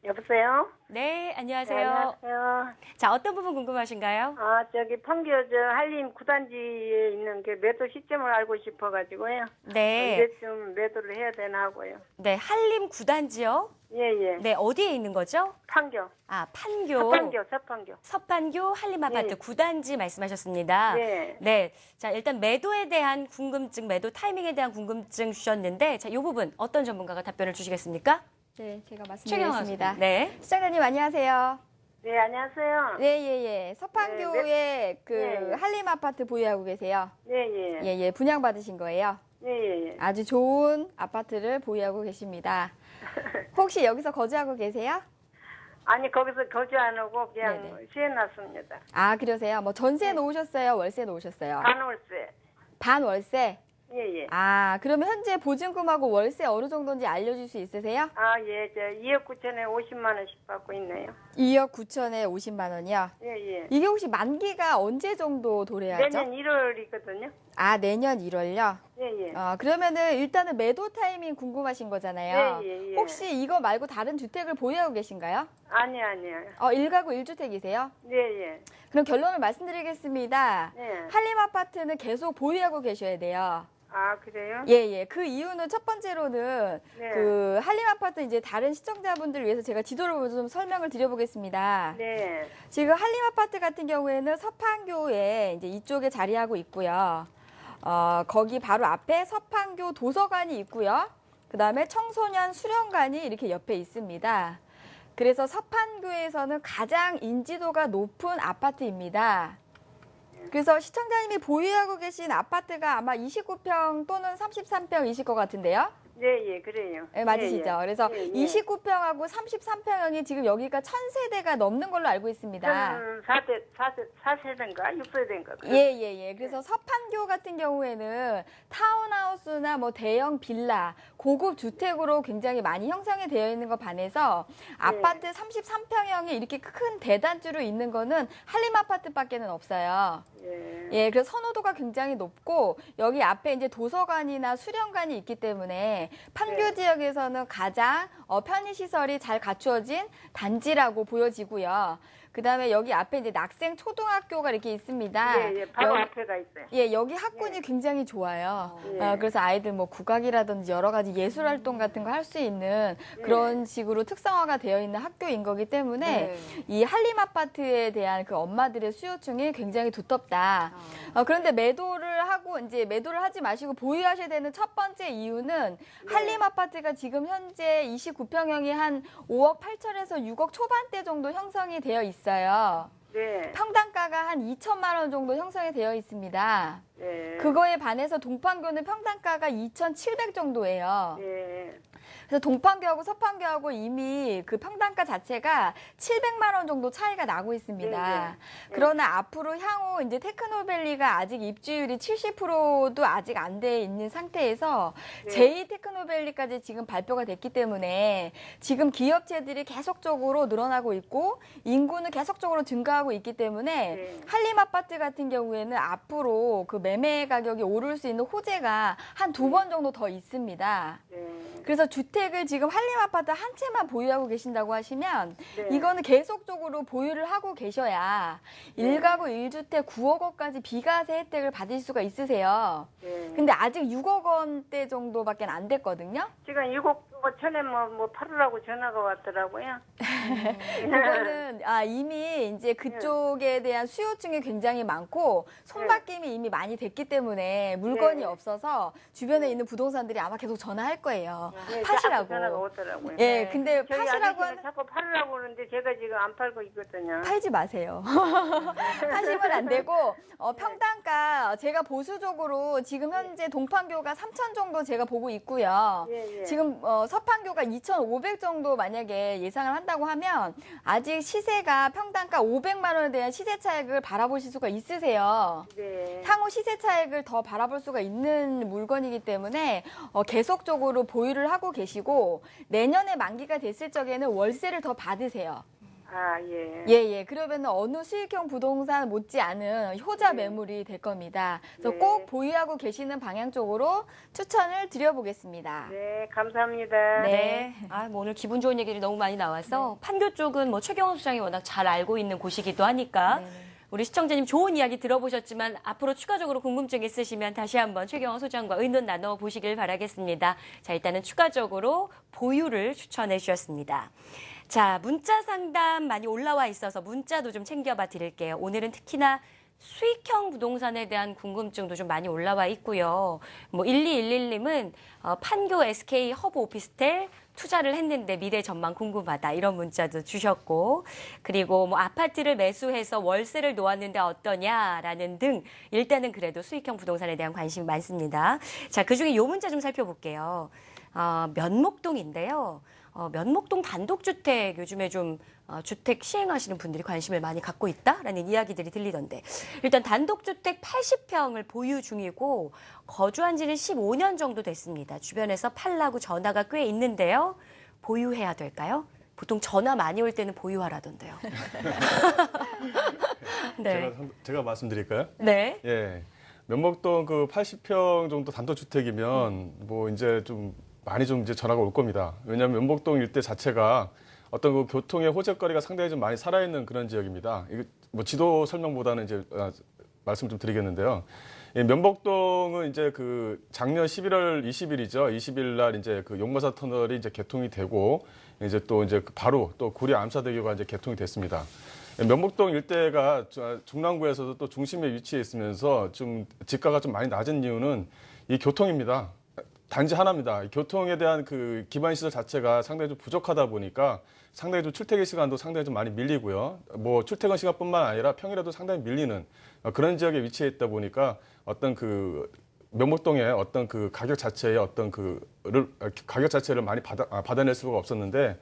Speaker 7: 여보세요?
Speaker 1: 네, 안녕하세요.
Speaker 7: 네, 안녕하세요.
Speaker 1: 자, 어떤 부분 궁금하신가요?
Speaker 7: 저기 판교 한림 9단지에 있는 게 매도 시점을 알고 싶어가지고요.
Speaker 1: 네.
Speaker 7: 언제쯤 매도를 해야 되나 하고요.
Speaker 1: 네, 한림 9단지요?
Speaker 7: 예.
Speaker 1: 네, 어디에 있는 거죠?
Speaker 7: 판교.
Speaker 1: 판교.
Speaker 7: 서판교.
Speaker 1: 서판교 한림 아파트
Speaker 7: 네.
Speaker 1: 9단지 말씀하셨습니다.
Speaker 7: 네.
Speaker 1: 네. 자, 일단 매도에 대한 궁금증, 매도 타이밍에 대한 궁금증 주셨는데, 자, 이 부분 어떤 전문가가 답변을 주시겠습니까?
Speaker 6: 네, 제가
Speaker 1: 최경화
Speaker 6: 말씀드리겠습니다.
Speaker 1: 네.
Speaker 6: 시청자님 안녕하세요.
Speaker 7: 네, 안녕하세요.
Speaker 6: 네. 서판교에 그
Speaker 7: 네.
Speaker 6: 한림 아파트 보유하고 계세요.
Speaker 7: 네.
Speaker 6: 예, 분양 받으신 거예요.
Speaker 7: 네.
Speaker 6: 아주 좋은 아파트를 보유하고 계십니다. 혹시 여기서 거주하고 계세요?
Speaker 7: 아니, 거기서 거주 안 하고 그냥
Speaker 6: 네네.
Speaker 7: 시해놨습니다.
Speaker 6: 아, 그러세요? 뭐 전세 놓으셨어요? 월세 놓으셨어요?
Speaker 7: 반월세.
Speaker 6: 반월세?
Speaker 7: 예.
Speaker 6: 아, 그러면 현재 보증금하고 월세 어느 정도인지 알려줄 수 있으세요?
Speaker 7: 예. 저 2억 9천에 50만 원씩 받고 있네요.
Speaker 6: 2억 9천에 50만 원이요?
Speaker 7: 예.
Speaker 6: 이게 혹시 만기가 언제 정도 도래하죠?
Speaker 7: 내년 1월이거든요.
Speaker 6: 아, 내년 1월요?
Speaker 7: 예.
Speaker 6: 그러면은 일단은 매도 타이밍 궁금하신 거잖아요.
Speaker 7: 예.
Speaker 6: 혹시 이거 말고 다른 주택을 보유하고 계신가요?
Speaker 7: 아니요.
Speaker 6: 1가구 1주택이세요?
Speaker 7: 예.
Speaker 6: 그럼 결론을 말씀드리겠습니다.
Speaker 7: 네.
Speaker 6: 한림 아파트는 계속 보유하고 계셔야 돼요.
Speaker 7: 아, 그래요?
Speaker 6: 예. 그 이유는 첫 번째로는
Speaker 7: 네.
Speaker 6: 그 한림 아파트 이제 다른 시청자분들을 위해서 제가 지도를 보면서 좀 설명을 드려보겠습니다.
Speaker 7: 네.
Speaker 6: 지금 한림 아파트 같은 경우에는 서판교에 이제 이쪽에 자리하고 있고요. 거기 바로 앞에 서판교 도서관이 있고요. 그다음에 청소년 수련관이 이렇게 옆에 있습니다. 그래서 서판교에서는 가장 인지도가 높은 아파트입니다. 그래서 시청자님이 보유하고 계신 아파트가 아마 29평 또는 33평이실 것 같은데요.
Speaker 8: 예, 그래요.
Speaker 6: 네, 맞으시죠?
Speaker 8: 예, 예.
Speaker 6: 그래서
Speaker 8: 예, 예.
Speaker 6: 29평하고 33평형이 지금 여기가 1000세대가 넘는 걸로 알고 있습니다.
Speaker 8: 4세대인가 6세대인가.
Speaker 6: 예. 그래서 서판교 같은 경우에는 타운하우스나 뭐 대형 빌라, 고급 주택으로 굉장히 많이 형성이 되어 있는 것 반해서 아파트 33평형이 이렇게 큰 대단지로 있는 거는 한림 아파트밖에는 없어요. 예, 그래서 선호도가 굉장히 높고 여기 앞에 이제 도서관이나 수련관이 있기 때문에 판교 지역에서는 가장 편의시설이 잘 갖추어진 단지라고 보여지고요. 그다음에 여기 앞에 이제 낙생 초등학교가 이렇게 있습니다.
Speaker 8: 예, 바로 앞에가 있어요.
Speaker 6: 예, 여기 학군이 굉장히 좋아요. 그래서 아이들 뭐 국악이라든지 여러 가지 예술 활동 같은 거 할 수 있는 그런 식으로 특성화가 되어 있는 학교인 거기 때문에 이 한림 아파트에 대한 그 엄마들의 수요층이 굉장히 두텁다. 그런데 매도를 하지 마시고 보유하셔야 되는 첫 번째 이유는 한림 아파트가 지금 현재 29평형이 한 5억 8천에서 6억 초반대 정도 형성이 되어 있어요.
Speaker 8: 네.
Speaker 6: 평당가가 한 2천만 원 정도 형성이 되어 있습니다.
Speaker 8: 네.
Speaker 6: 그거에 반해서 동판교는 평당가가 2,700 정도예요.
Speaker 8: 네.
Speaker 6: 그래서 동판교하고 서판교하고 이미 그 평당가 자체가 700만 원 정도 차이가 나고 있습니다. 그러나 앞으로 향후 이제 테크노밸리가 아직 입주율이 70%도 아직 안 돼 있는 상태에서 제2 테크노밸리까지 지금 발표가 됐기 때문에 지금 기업체들이 계속적으로 늘어나고 있고 인구는 계속적으로 증가하고 있기 때문에 한림 아파트 같은 경우에는 앞으로 그 매매 가격이 오를 수 있는 호재가 한 2번 정도 더 있습니다. 그래서 주택을 지금 한림 아파트 한 채만 보유하고 계신다고 하시면 이거는 계속적으로 보유를 하고 계셔야 1가구 1주택 9억 원까지 비과세 혜택을 받을 수가 있으세요. 근데 아직 6억 원대 정도밖에 안 됐거든요.
Speaker 8: 지금 6억 전에 뭐 팔으라고 전화가 왔더라고요.
Speaker 6: 그거는 이미 이제 그쪽에 대한 수요층이 굉장히 많고 손바뀜이 이미 많이 됐기 때문에 물건이 없어서 주변에 있는 부동산들이 아마 계속 전화할 거예요. 파시라고.
Speaker 8: 전화가 오더라고요.
Speaker 6: 예, 근데
Speaker 8: 저희
Speaker 6: 파시라고
Speaker 8: 아저씨는 자꾸 팔으라고 그러는데 제가 지금 안 팔고 있거든요.
Speaker 6: 팔지 마세요. 하시면 안 되고 평당가 제가 보수적으로 지금 현재 동판교가 3천 정도 제가 보고 있고요. 지금 서판교가 2,500 정도 만약에 예상을 한다고 하면 아직 시세가 평당가 500만 원에 대한 시세 차익을 바라보실 수가 있으세요. 향후 시세 차익을 더 바라볼 수가 있는 물건이기 때문에 계속적으로 보유를 하고 계시고 내년에 만기가 됐을 적에는 월세를 더 받으세요. 예. 그러면 어느 수익형 부동산 못지않은 효자 매물이 될 겁니다. 그래서 꼭 보유하고 계시는 방향 쪽으로 추천을 드려보겠습니다.
Speaker 8: 네, 감사합니다.
Speaker 1: 네. 뭐 오늘 기분 좋은 얘기들이 너무 많이 나와서 판교 쪽은 뭐 최경원 소장이 워낙 잘 알고 있는 곳이기도 하니까 우리 시청자님 좋은 이야기 들어보셨지만 앞으로 추가적으로 궁금증 있으시면 다시 한번 최경원 소장과 의논 나눠보시길 바라겠습니다. 자, 일단은 추가적으로 보유를 추천해 주셨습니다. 자, 문자 상담 많이 올라와 있어서 문자도 좀 챙겨봐 드릴게요. 오늘은 특히나 수익형 부동산에 대한 궁금증도 좀 많이 올라와 있고요. 뭐 1211님은 판교 SK 허브 오피스텔 투자를 했는데 미래 전망 궁금하다 이런 문자도 주셨고 그리고 뭐 아파트를 매수해서 월세를 놓았는데 어떠냐라는 등 일단은 그래도 수익형 부동산에 대한 관심이 많습니다. 자, 그중에 요 문자 좀 살펴볼게요. 면목동인데요. 면목동 단독주택 요즘에 좀 주택 시행하시는 분들이 관심을 많이 갖고 있다라는 이야기들이 들리던데 일단 단독주택 80평을 보유 중이고 거주한 지는 15년 정도 됐습니다. 주변에서 팔라고 전화가 꽤 있는데요. 보유해야 될까요? 보통 전화 많이 올 때는 보유하라던데요. 네.
Speaker 2: 제가 말씀드릴까요?
Speaker 1: 네.
Speaker 2: 예. 면목동 그 80평 정도 단독주택이면 뭐 이제 좀 많이 좀 이제 전화가 올 겁니다. 왜냐하면 면목동 일대 자체가 어떤 그 교통의 호재거리가 상당히 좀 많이 살아있는 그런 지역입니다. 이거 뭐 지도 설명보다는 이제 말씀 좀 드리겠는데요. 이 면목동은 이제 그 작년 11월 20일이죠. 20일 날 이제 그 용마사 터널이 이제 개통이 되고 이제 또 이제 바로 또 구리 암사대교가 이제 개통이 됐습니다. 면목동 일대가 중랑구에서도 또 중심에 위치해 있으면서 좀 지가가 좀 많이 낮은 이유는 이 교통입니다. 단지 하나입니다. 교통에 대한 그 기반 시설 자체가 상당히 좀 부족하다 보니까 상당히 좀 출퇴근 시간도 상당히 좀 많이 밀리고요. 뭐 출퇴근 시간뿐만 아니라 평일에도 상당히 밀리는 그런 지역에 위치해 있다 보니까 어떤 그 면목동의 어떤 그 가격 자체의 어떤 가격 자체를 많이 받아낼 수가 없었는데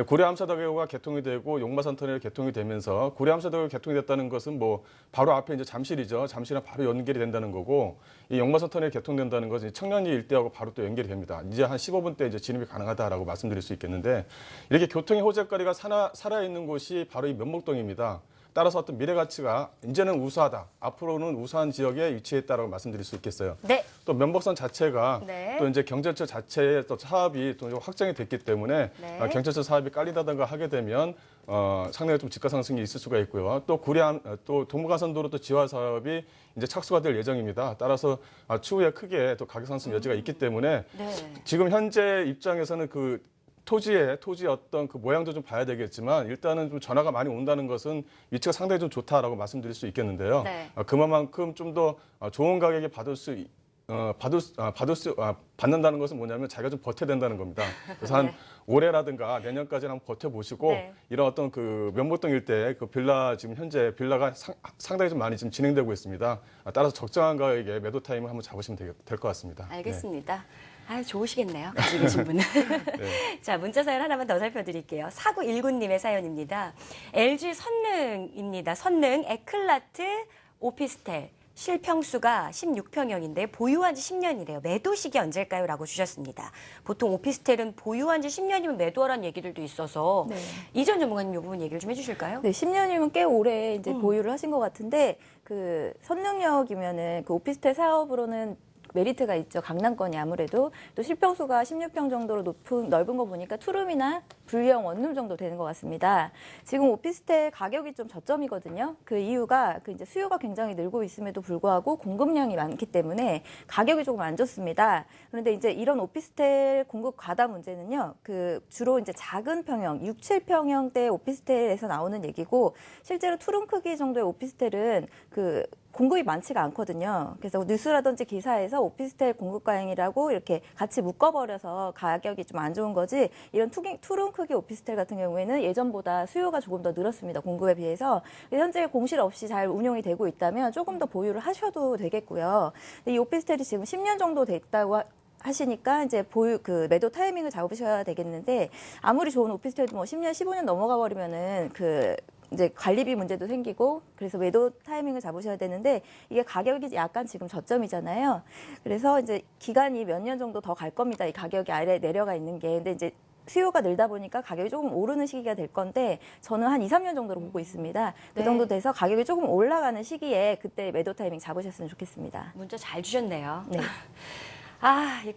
Speaker 2: 고려 암사다교가 개통이 되고 용마산 터널이 개통이 되면서 고려 암사다교가 개통이 됐다는 것은 뭐 바로 앞에 이제 잠실이죠. 잠실이랑 바로 연결이 된다는 거고 이 용마산 터널이 개통된다는 것은 청량리 일대하고 바로 또 연결이 됩니다. 이제 한 15분 때 이제 진입이 가능하다라고 말씀드릴 수 있겠는데 이렇게 교통의 호재거리가 살아있는 곳이 바로 이 면목동입니다. 따라서 어떤 미래 가치가 이제는 우수하다. 앞으로는 우수한 지역에 위치했다라고 말씀드릴 수 있겠어요.
Speaker 1: 네.
Speaker 2: 또 면목선 자체가
Speaker 1: 네.
Speaker 2: 또 이제 경전철 자체의 또 사업이 또 확장이 됐기 때문에
Speaker 1: 네.
Speaker 2: 경전철 사업이 깔리다든가 하게 되면 상당히 좀 집가 상승이 있을 수가 있고요. 또 또 동부간선도로 또 지화 사업이 이제 착수가 될 예정입니다. 따라서 추후에 크게 또 가격 상승 여지가 있기 때문에
Speaker 1: 네.
Speaker 2: 지금 현재 입장에서는 그 토지의 어떤 그 모양도 좀 봐야 되겠지만 일단은 좀 전화가 많이 온다는 것은 위치가 상당히 좀 좋다라고 말씀드릴 수 있겠는데요.
Speaker 1: 네.
Speaker 2: 그만큼 좀 더 좋은 가격에 받는다는 것은 뭐냐면 자기가 좀 버텨야 된다는 겁니다. 그래서 한
Speaker 1: 네.
Speaker 2: 올해라든가 내년까지는 한번 버텨보시고
Speaker 1: 네.
Speaker 2: 이런 어떤 그 면목동 일대 그 빌라 지금 현재 빌라가 상당히 좀 많이 지금 진행되고 있습니다. 따라서 적정한 가격에 매도 타임을 한번 잡으시면 될 것 같습니다.
Speaker 1: 알겠습니다. 좋으시겠네요. 가지고 계신 분은.
Speaker 2: 네.
Speaker 1: 자, 문자 사연 하나만 더 살펴드릴게요. 4919님의 사연입니다. LG 선능입니다. 선능 에클라트 오피스텔. 실평수가 16평형인데 보유한 지 10년이래요. 매도 시기 언제일까요? 라고 주셨습니다. 보통 오피스텔은 보유한 지 10년이면 매도하라는 얘기들도 있어서
Speaker 3: 네.
Speaker 1: 이전 전문가님 이 부분 얘기를 좀 해주실까요?
Speaker 3: 네, 10년이면 꽤 오래 이제 보유를 하신 것 같은데 그 선능역이면은 그 오피스텔 사업으로는 메리트가 있죠. 강남권이 아무래도 또 실평수가 16평 정도로 넓은 거 보니까 투룸이나 분리형 원룸 정도 되는 것 같습니다. 지금 오피스텔 가격이 좀 저점이거든요. 그 이유가 그 이제 수요가 굉장히 늘고 있음에도 불구하고 공급량이 많기 때문에 가격이 조금 안 좋습니다. 그런데 이제 이런 오피스텔 공급 과다 문제는요. 그 주로 이제 작은 평형, 6, 7평형대 오피스텔에서 나오는 얘기고 실제로 투룸 크기 정도의 오피스텔은 그 공급이 많지가 않거든요. 그래서 뉴스라든지 기사에서 오피스텔 공급 과잉이라고 이렇게 같이 묶어버려서 가격이 좀 안 좋은 거지 이런 투룸 크기 오피스텔 같은 경우에는 예전보다 수요가 조금 더 늘었습니다. 공급에 비해서. 현재 공실 없이 잘 운용이 되고 있다면 조금 더 보유를 하셔도 되겠고요. 이 오피스텔이 지금 10년 정도 됐다고 하시니까 이제 매도 타이밍을 잡으셔야 되겠는데 아무리 좋은 오피스텔도 뭐 10년, 15년 넘어가 버리면은 이제 관리비 문제도 생기고 그래서 매도 타이밍을 잡으셔야 되는데 이게 가격이 약간 지금 저점이잖아요. 그래서 이제 기간이 몇 년 정도 더 갈 겁니다. 이 가격이 아래 내려가 있는 게. 근데 이제 수요가 늘다 보니까 가격이 조금 오르는 시기가 될 건데 저는 한 2, 3년 정도로 보고 있습니다. 그
Speaker 1: 네.
Speaker 3: 정도 돼서 가격이 조금 올라가는 시기에 그때 매도 타이밍 잡으셨으면 좋겠습니다.
Speaker 1: 문자 잘 주셨네요.
Speaker 3: 네.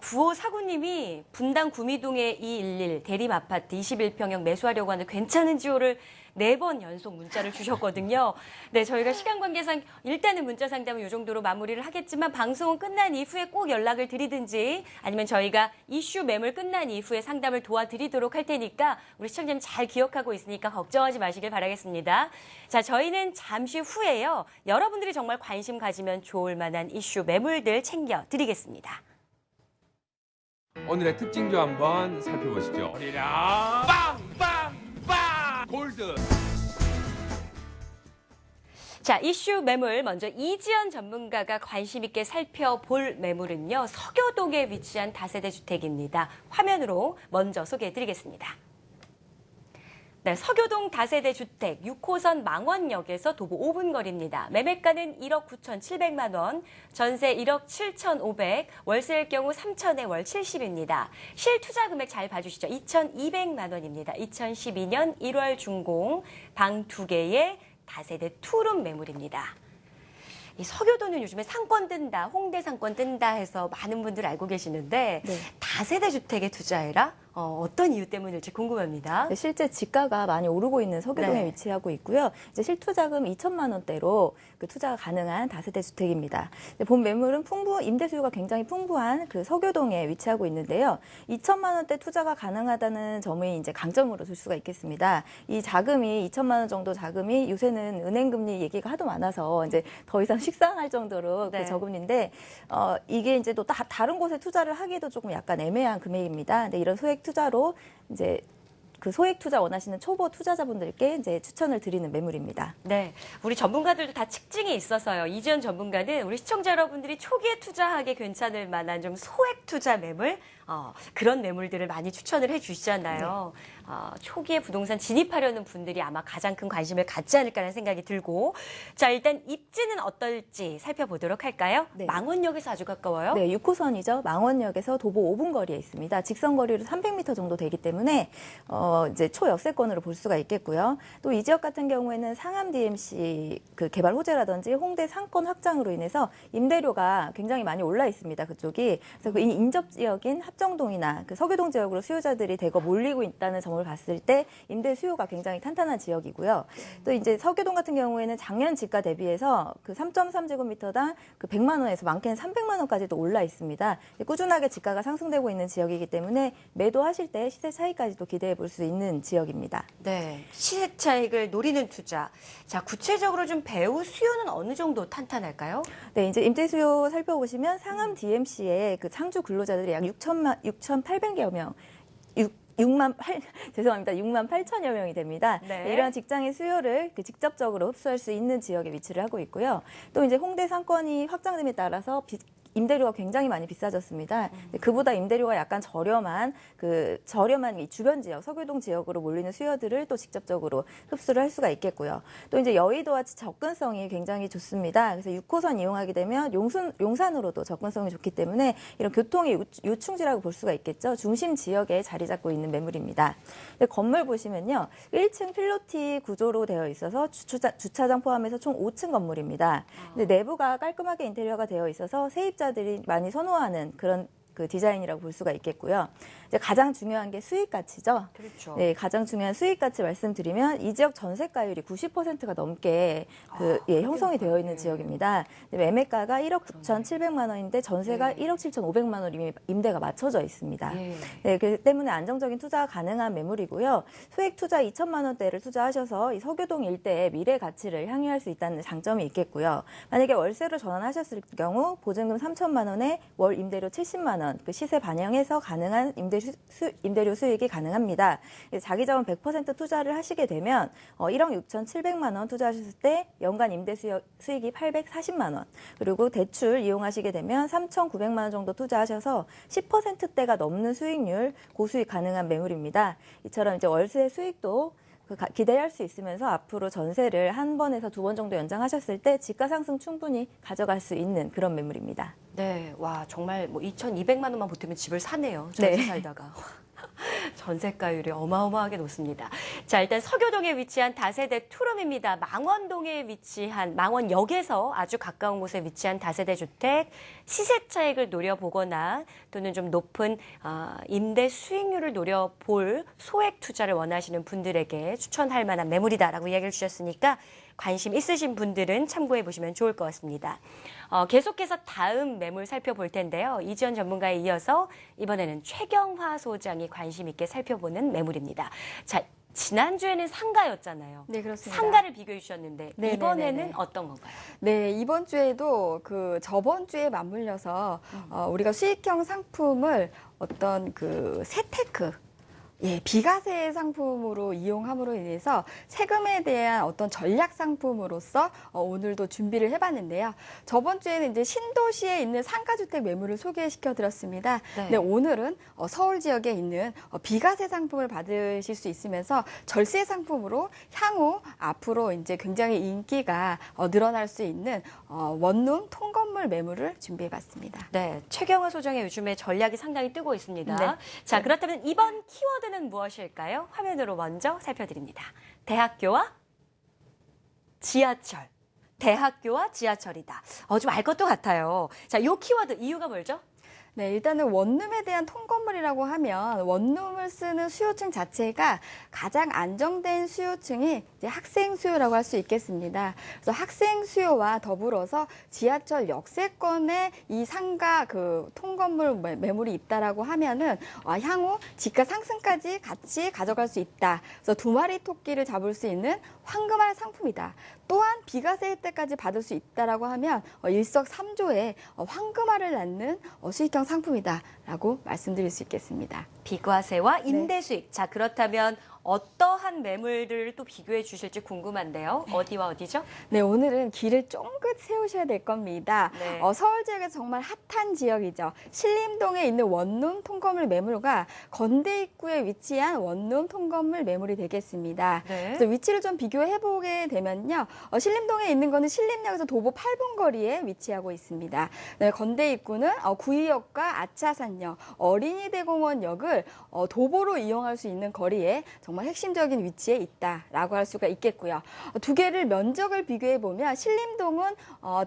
Speaker 1: 9549님이 분당 구미동의 211 대림 아파트 21평형 매수하려고 하는 괜찮은 지호를 4번 연속 문자를 주셨거든요. 네, 저희가 시간 관계상 일단은 문자 상담은 이 정도로 마무리를 하겠지만 방송은 끝난 이후에 꼭 연락을 드리든지 아니면 저희가 이슈 매물 끝난 이후에 상담을 도와드리도록 할 테니까 우리 시청자님 잘 기억하고 있으니까 걱정하지 마시길 바라겠습니다. 자, 저희는 잠시 후에요. 여러분들이 정말 관심 가지면 좋을 만한 이슈 매물들 챙겨드리겠습니다.
Speaker 9: 오늘의 특징주 한번 살펴보시죠. 빵빵빵 골드.
Speaker 1: 자, 이슈 매물 먼저 이지연 전문가가 관심 있게 살펴볼 매물은요. 서교동에 위치한 다세대 주택입니다. 화면으로 먼저 소개해드리겠습니다. 네, 서교동 다세대 주택 6호선 망원역에서 도보 5분 거리입니다. 매매가는 1억 9,700만 원, 전세 1억 7,500, 월세일 경우 3천에 월 70입니다. 실투자 금액 잘 봐주시죠. 2,200만 원입니다. 2012년 1월 준공, 방 2개의 다세대 투룸 매물입니다. 이 서교동은 요즘에 상권 뜬다, 홍대 상권 뜬다 해서 많은 분들 알고 계시는데
Speaker 3: 네.
Speaker 1: 다세대 주택에 투자해라? 어떤 이유 때문일지 궁금합니다.
Speaker 3: 네, 실제 지가가 많이 오르고 있는 서교동에
Speaker 1: 네.
Speaker 3: 위치하고 있고요. 이제 실투자금 2천만 원대로 그 투자가 가능한 다세대 주택입니다. 본 매물은 임대 수요가 굉장히 풍부한 그 서교동에 위치하고 있는데요. 2천만 원대 투자가 가능하다는 점이 이제 강점으로 줄 수가 있겠습니다. 이 자금이 2천만 원 정도 자금이 요새는 은행 금리 얘기가 하도 많아서 이제 더 이상 식상할 정도로
Speaker 1: 네.
Speaker 3: 그 저금리인데 이게 이제 또 다른 곳에 투자를 하기도 조금 약간 애매한 금액입니다. 근데 이런 소액 투자로 이제 그 소액 투자 원하시는 초보 투자자분들께 이제 추천을 드리는 매물입니다.
Speaker 1: 네, 우리 전문가들도 다 특징이 있어서요. 이지연 전문가는 우리 시청자 여러분들이 초기에 투자하기 괜찮을 만한 좀 소액 투자 매물, 그런 매물들을 많이 추천을 해주시잖아요. 초기에 부동산 진입하려는 분들이 아마 가장 큰 관심을 갖지 않을까라는 생각이 들고, 자, 일단 입지는 어떨지 살펴보도록 할까요?
Speaker 3: 네.
Speaker 1: 망원역에서 아주 가까워요.
Speaker 3: 네, 6호선이죠. 망원역에서 도보 5분 거리에 있습니다. 직선 거리로 300m 정도 되기 때문에 이제 초역세권으로 볼 수가 있겠고요. 또 이 지역 같은 경우에는 상암 DMC 그 개발 호재라든지 홍대 상권 확장으로 인해서 임대료가 굉장히 많이 올라 있습니다. 그쪽이. 그래서 그 인접 지역인 합정동이나 그 서교동 지역으로 수요자들이 대거 몰리고 있다는 점을 봤을 때 임대 수요가 굉장히 탄탄한 지역이고요. 또 이제 서교동 같은 경우에는 작년 지가 대비해서 그 3.3제곱미터당 그 100만 원에서 많게는 300만 원까지도 올라 있습니다. 꾸준하게 지가가 상승되고 있는 지역이기 때문에 매도하실 때 시세 차익까지도 기대해 볼 수 있는 지역입니다.
Speaker 1: 네, 시세 차익을 노리는 투자. 자, 구체적으로 좀 배우 수요는 어느 정도 탄탄할까요?
Speaker 3: 네, 이제 임대 수요 살펴보시면 상암 DMC의 그 상주 근로자들이 약 6,800여 명, 6만 8천여 명이 됩니다.
Speaker 1: 네.
Speaker 3: 이러한 직장의 수요를 직접적으로 흡수할 수 있는 지역에 위치를 하고 있고요. 또 이제 홍대 상권이 확장됨에 따라서 임대료가 굉장히 많이 비싸졌습니다. 그보다 임대료가 약간 저렴한 이 주변 지역, 서교동 지역으로 몰리는 수요들을 또 직접적으로 흡수를 할 수가 있겠고요. 또 이제 여의도와 접근성이 굉장히 좋습니다. 그래서 6호선 이용하게 되면 용산으로도 접근성이 좋기 때문에 이런 교통의 요충지라고 볼 수가 있겠죠. 중심 지역에 자리 잡고 있는 매물입니다. 근데 건물 보시면요, 1층 필로티 구조로 되어 있어서 주차장 포함해서 총 5층 건물입니다. 근데 내부가 깔끔하게 인테리어가 되어 있어서 세입자들이 많이 선호하는 그런 그 디자인이라고 볼 수가 있겠고요. 이제 가장 중요한 게 수익 가치죠.
Speaker 1: 그렇죠.
Speaker 3: 네, 가장 중요한 수익 가치 말씀드리면 이 지역 전세가율이 90%가 넘게 형성이 되어 있는 지역입니다. 매매가가 1억 9,700만 원인데 전세가 1억 7,500만 원 이미 임대가 맞춰져 있습니다. 네, 그렇기 때문에 안정적인 투자가 가능한 매물이고요. 소액 투자 2천만 원대를 투자하셔서 이 서교동 일대의 미래 가치를 향유할 수 있다는 장점이 있겠고요. 만약에 월세로 전환하셨을 경우 보증금 3천만 원에 월 임대료 70만 원, 그 시세 반영해서 가능한 임대료 수익이 가능합니다. 자기 자본 100% 투자를 하시게 되면 1억 6,700만 원 투자하셨을 때 연간 임대 수익이 840만 원, 그리고 대출 이용하시게 되면 3,900만 원 정도 투자하셔서 10%대가 넘는 수익률, 고수익 가능한 매물입니다. 이처럼 이제 월세 수익도 기대할 수 있으면서 앞으로 전세를 한 번에서 두 번 정도 연장하셨을 때 지가 상승 충분히 가져갈 수 있는 그런 매물입니다.
Speaker 1: 네, 와, 정말 뭐 2,200만 원만 보태면 집을 사네요. 전세
Speaker 3: 네.
Speaker 1: 살다가. 전세가율이 어마어마하게 높습니다. 자, 일단 서교동에 위치한 다세대 투룸입니다. 망원동에 위치한 망원역에서 아주 가까운 곳에 위치한 다세대 주택, 시세 차익을 노려보거나 또는 좀 높은 임대 수익률을 노려볼 소액 투자를 원하시는 분들에게 추천할 만한 매물이다라고 이야기를 주셨으니까 관심 있으신 분들은 참고해 보시면 좋을 것 같습니다. 계속해서 다음 매물 살펴볼 텐데요. 이지연 전문가에 이어서 이번에는 최경화 소장이 관심 있게 살펴보는 매물입니다. 자, 지난주에는 상가였잖아요.
Speaker 6: 네, 그렇습니다.
Speaker 1: 상가를 비교해 주셨는데
Speaker 6: 네,
Speaker 1: 이번에는
Speaker 6: 네, 네.
Speaker 1: 어떤 건가요?
Speaker 6: 네, 이번 주에도 그 저번 주에 맞물려서 우리가 수익형 상품을 어떤 그 세테크, 비과세 상품으로 이용함으로 인해서 세금에 대한 어떤 전략 상품으로서 오늘도 준비를 해봤는데요. 저번 주에는 이제 신도시에 있는 상가주택 매물을 소개시켜 드렸습니다.
Speaker 1: 네.
Speaker 6: 네, 오늘은 서울 지역에 있는 비과세 상품을 받으실 수 있으면서 절세 상품으로 향후 앞으로 이제 굉장히 인기가 늘어날 수 있는 원룸 통건물 매물을 준비해봤습니다.
Speaker 1: 네, 최경화 소장의 요즘에 전략이 상당히 뜨고 있습니다.
Speaker 6: 네.
Speaker 1: 자, 그렇다면 이번 키워드는 무엇일까요? 화면으로 먼저 살펴드립니다. 대학교와 지하철. 대학교와 지하철이다. 좀 알 것도 같아요. 자, 요 키워드 이유가 뭐죠?
Speaker 6: 네, 일단은 원룸에 대한 통건물이라고 하면 원룸을 쓰는 수요층 자체가 가장 안정된 수요층이 이제 학생 수요라고 할 수 있겠습니다. 그래서 학생 수요와 더불어서 지하철 역세권에 이 상가 그 통건물 매물이 있다라고 하면은 향후 지가 상승까지 같이 가져갈 수 있다. 그래서 두 마리 토끼를 잡을 수 있는 황금알 상품이다. 또한 비과세 혜택까지 받을 수 있다라고 하면 일석삼조의 황금알을 낳는 수익형 상품이다라고 말씀드릴 수 있겠습니다.
Speaker 1: 비과세와 임대 수익. 자, 그렇다면 어떠한 매물들을 또 비교해 주실지 궁금한데요. 어디와 어디죠?
Speaker 6: 네, 오늘은 길을 쫑긋 세우셔야 될 겁니다.
Speaker 1: 네.
Speaker 6: 서울 지역에서 정말 핫한 지역이죠. 신림동에 있는 원룸 통건물 매물과 건대 입구에 위치한 원룸 통건물 매물이 되겠습니다.
Speaker 1: 네.
Speaker 6: 그래서 위치를 좀 비교해 보게 되면요. 신림동에 있는 거는 신림역에서 도보 8분 거리에 위치하고 있습니다. 네, 건대 입구는 구의역과 아차산역, 어린이대공원역을 도보로 이용할 수 있는 거리에 정말 핵심적인 위치에 있다라고 할 수가 있겠고요. 두 개를 면적을 비교해 보면 신림동은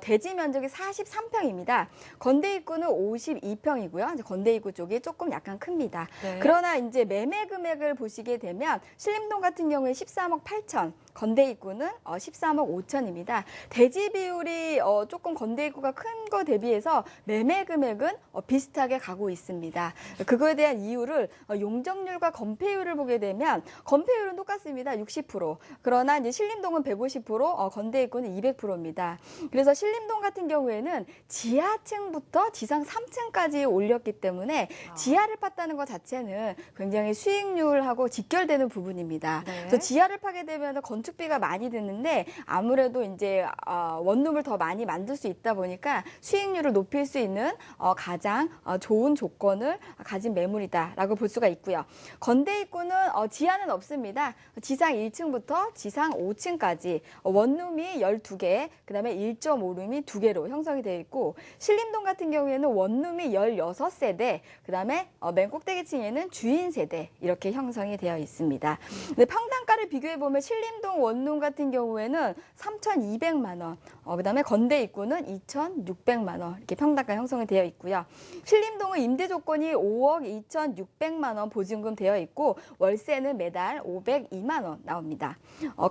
Speaker 6: 대지 면적이 43평입니다. 건대 입구는 52평이고요. 건대 입구 쪽이 조금 약간 큽니다.
Speaker 1: 네.
Speaker 6: 그러나 이제 매매 금액을 보시게 되면 신림동 같은 경우에 13억 8천, 건대 입구는 13억 5천입니다. 대지 비율이 조금 건대 입구가 큰 거 대비해서 매매 금액은 비슷하게 가고 있습니다. 그거에 대한 이유를 용적률과 건폐율을 보게 되면 건폐율은 똑같습니다. 60%. 그러나 이제 신림동은 150%, 건대 입구는 200%입니다. 그래서 신림동 같은 경우에는 지하층부터 지상 3층까지 올렸기 때문에 지하를 팠다는 것 자체는 굉장히 수익률하고 직결되는 부분입니다.
Speaker 1: 네.
Speaker 6: 그래서 지하를 파게 되면 건축비가 많이 드는데 아무래도 이제 원룸을 더 많이 만들 수 있다 보니까 수익률을 높일 수 있는 가장 좋은 조건을 가진 매물이다라고 볼 수가 있고요. 건대 입구는 지하는 없습니다. 지상 1층부터 지상 5층까지 원룸이 12개, 그다음에 1.5룸이 2개로 형성이 되어 있고 신림동 같은 경우에는 원룸이 16세대, 그다음에 맨 꼭대기층에는 주인 세대 이렇게 형성이 되어 있습니다. 근데 평당가를 비교해 보면 신림동 원룸 같은 경우에는 3,200만 원, 그다음에 건대 입구는 2,600만 원 이렇게 평당가 형성이 되어 있고요. 신림동은 임대 조건이 5억 2,600만 원 보증금 되어 있고 월세는 매달 502만 원 나옵니다.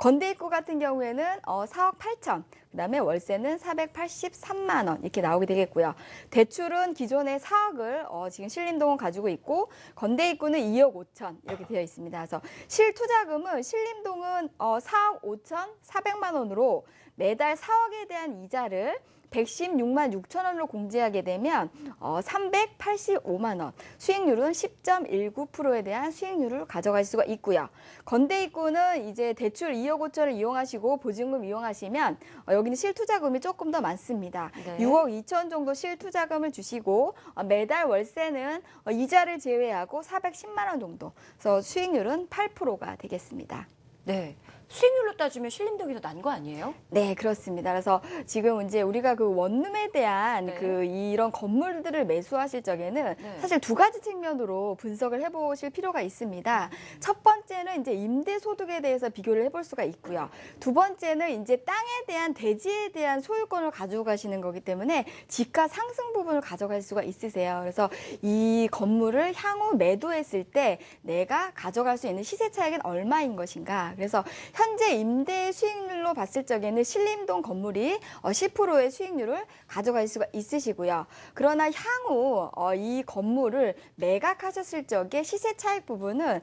Speaker 6: 건대 입구 같은 경우에는 4억 8천, 그다음에 월세는 483만 원 이렇게 나오게 되겠고요. 대출은 기존에 4억을 지금 신림동은 가지고 있고 건대 입구는 2억 5천 이렇게 되어 있습니다. 그래서 실투자금은 신림동은 4억 5천 4백만 원으로 매달 4억에 대한 이자를 116만 6천 원으로 공제하게 되면 385만 원, 수익률은 10.19%에 대한 수익률을 가져갈 수가 있고요. 건대 입구는 이제 대출 2억 5천을 이용하시고 보증금 이용하시면 여기는 실투자금이 조금 더 많습니다.
Speaker 1: 네.
Speaker 6: 6억 2천 정도 실투자금을 주시고 매달 월세는 이자를 제외하고 410만 원 정도. 그래서 수익률은 8%가 되겠습니다.
Speaker 1: 네. 수익률로 따지면 신림동이 더 난 거 아니에요?
Speaker 6: 네, 그렇습니다. 그래서 지금 이제 우리가 그 원룸에 대한
Speaker 1: 네.
Speaker 6: 이런 건물들을 매수하실 적에는
Speaker 1: 네.
Speaker 6: 사실 두 가지 측면으로 분석을 해보실 필요가 있습니다. 첫 번째는 이제 임대 소득에 대해서 비교를 해볼 수가 있고요. 두 번째는 이제 땅에 대한 대지에 대한 소유권을 가지고 가시는 거기 때문에 지가 상승 부분을 가져갈 수가 있으세요. 그래서 이 건물을 향후 매도했을 때 내가 가져갈 수 있는 시세 차익은 얼마인 것인가. 그래서 현재 임대 수익률로 봤을 적에는 신림동 건물이 10%의 수익률을 가져갈 수가 있으시고요. 그러나 향후 이 건물을 매각하셨을 적에 시세 차익 부분은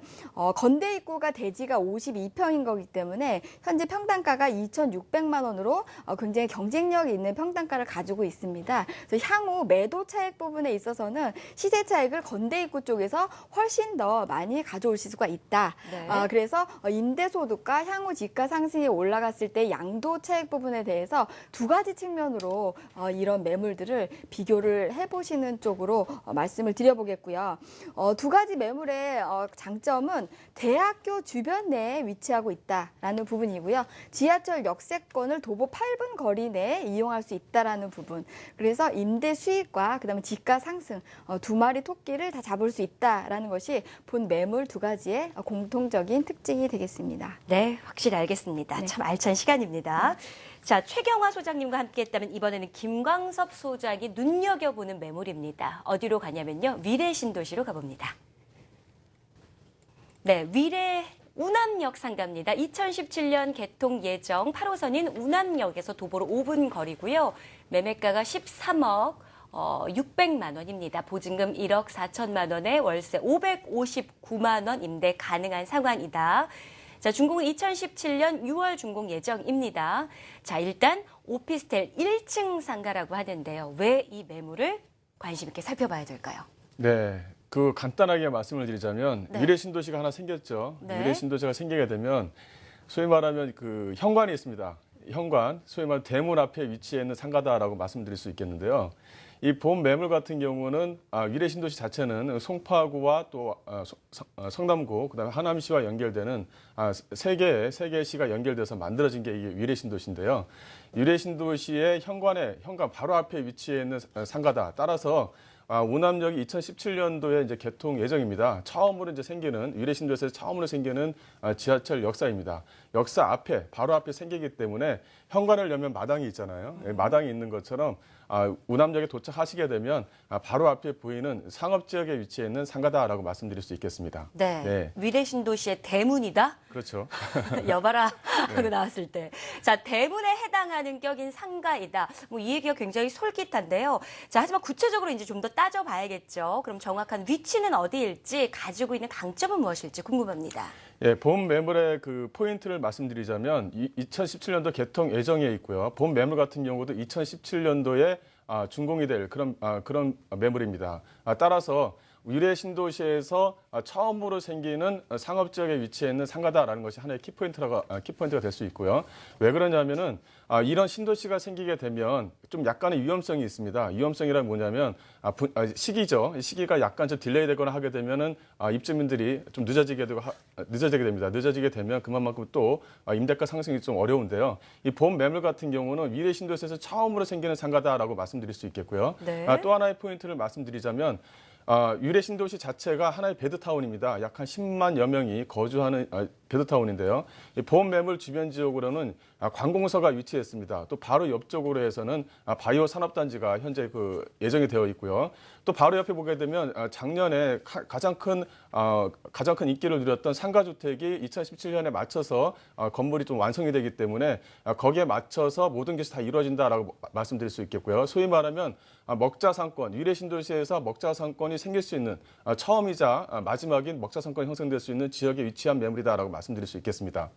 Speaker 6: 건대 입구가 대지가 52평인 거기 때문에 현재 평당가가 2,600만 원으로 굉장히 경쟁력이 있는 평당가를 가지고 있습니다. 그래서 향후 매도 차익 부분에 있어서는 시세 차익을 건대 입구 쪽에서 훨씬 더 많이 가져오실 수가 있다.
Speaker 1: 네.
Speaker 6: 그래서 임대 소득과 향후 지가 상승이 올라갔을 때 양도 차익 부분에 대해서 두 가지 측면으로 이런 매물들을 비교를 해보시는 쪽으로 말씀을 드려보겠고요. 두 가지 매물의 장점은 대학교 주변 내에 위치하고 있다라는 부분이고요. 지하철 역세권을 도보 8분 거리 내에 이용할 수 있다라는 부분. 그래서 임대 수익과 그다음에 지가 상승 두 마리 토끼를 다 잡을 수 있다라는 것이 본 매물 두 가지의 공통적인 특징이 되겠습니다.
Speaker 1: 네, 확실히 알겠습니다.
Speaker 6: 네.
Speaker 1: 참 알찬 시간입니다. 자, 최경화 소장님과 함께했다면 이번에는 김광섭 소장이 눈여겨보는 매물입니다. 어디로 가냐면요, 위례 신도시로 가봅니다. 네, 위례 운암역 상가입니다. 2017년 개통 예정 8호선인 운암역에서 도보로 5분 거리고요. 매매가가 13억 600만 원입니다. 보증금 1억 4천만 원에 월세 559만 원 임대 가능한 상황이다. 자, 준공은 2017년 6월 준공 예정입니다. 자, 일단 오피스텔 1층 상가라고 하는데요. 왜 이 매물을 관심 있게 살펴봐야 될까요?
Speaker 2: 네, 그 간단하게 말씀을 드리자면
Speaker 1: 네.
Speaker 2: 위례 신도시가 하나 생겼죠.
Speaker 1: 네.
Speaker 2: 위례 신도시가 생기게 되면 소위 말하면 그 현관이 있습니다. 현관, 소위 말하면 대문 앞에 위치해 있는 상가다라고 말씀드릴 수 있겠는데요. 이 본 매물 같은 경우는 위례 신도시 자체는 송파구와 또 성남구, 그다음에 하남시와 연결되는 세 개의 시가 연결돼서 만들어진 게 이게 위례 신도시인데요. 위례 신도시의 현관 바로 앞에 위치해 있는 상가다. 따라서 우남역이 2017년도에 이제 개통 예정입니다. 처음으로 이제 생기는 위례 신도시에서 처음으로 생기는 지하철 역사입니다. 역사 앞에 바로 앞에 생기기 때문에 현관을 열면 마당이 있잖아요. 마당이 있는 것처럼 우남역에 도착하시게 되면 바로 앞에 보이는 상업 지역에 위치해 있는 상가다라고 말씀드릴 수 있겠습니다.
Speaker 1: 네.
Speaker 2: 네.
Speaker 1: 위례 신도시의 대문이다?
Speaker 2: 그렇죠.
Speaker 1: 여봐라 하고 나왔을 때. 자, 대문에 해당하는 격인 상가이다. 뭐 이 얘기가 굉장히 솔깃한데요. 자, 하지만 구체적으로 이제 좀 더 따져봐야겠죠. 그럼 정확한 위치는 어디일지, 가지고 있는 강점은 무엇일지 궁금합니다.
Speaker 2: 예, 본 매물의 그 포인트를 말씀드리자면 2017년도 개통 예정에 있고요. 본 매물 같은 경우도 2017년도에 준공이 될 그런 매물입니다. 따라서 위례 신도시에서 처음으로 생기는 상업 지역에 위치해 있는 상가다라는 것이 하나의 키포인트가 될 수 있고요. 왜 그러냐면은 이런 신도시가 생기게 되면 좀 약간의 위험성이 있습니다. 위험성이란 뭐냐면 시기죠. 시기가 약간 좀 딜레이 되거나 하게 되면은 입주민들이 좀 늦어지게 됩니다. 늦어지게 되면 그만큼 또 임대가 상승이 좀 어려운데요. 이 본 매물 같은 경우는 위례 신도시에서 처음으로 생기는 상가다라고 말씀드릴 수 있겠고요.
Speaker 1: 네.
Speaker 2: 또 하나의 포인트를 말씀드리자면 위례 신도시 자체가 하나의 베드타운입니다. 약 한 10만여 명이 거주하는 베드타운인데요. 이 본 매물 주변 지역으로는 관공서가 위치했습니다. 또 바로 옆쪽으로 해서는 바이오 산업단지가 현재 그 예정이 되어 있고요. 또 바로 옆에 보게 되면 작년에 가장 큰 인기를 누렸던 상가주택이 2017년에 맞춰서 건물이 좀 완성이 되기 때문에 거기에 맞춰서 모든 것이 다 이루어진다라고 말씀드릴 수 있겠고요. 소위 말하면 먹자상권, 위례 신도시에서 먹자상권이 생길 수 있는 처음이자 마지막인 먹자상권이 형성될 수 있는 지역에 위치한 매물이다라고 말씀드릴 수 있겠습니다.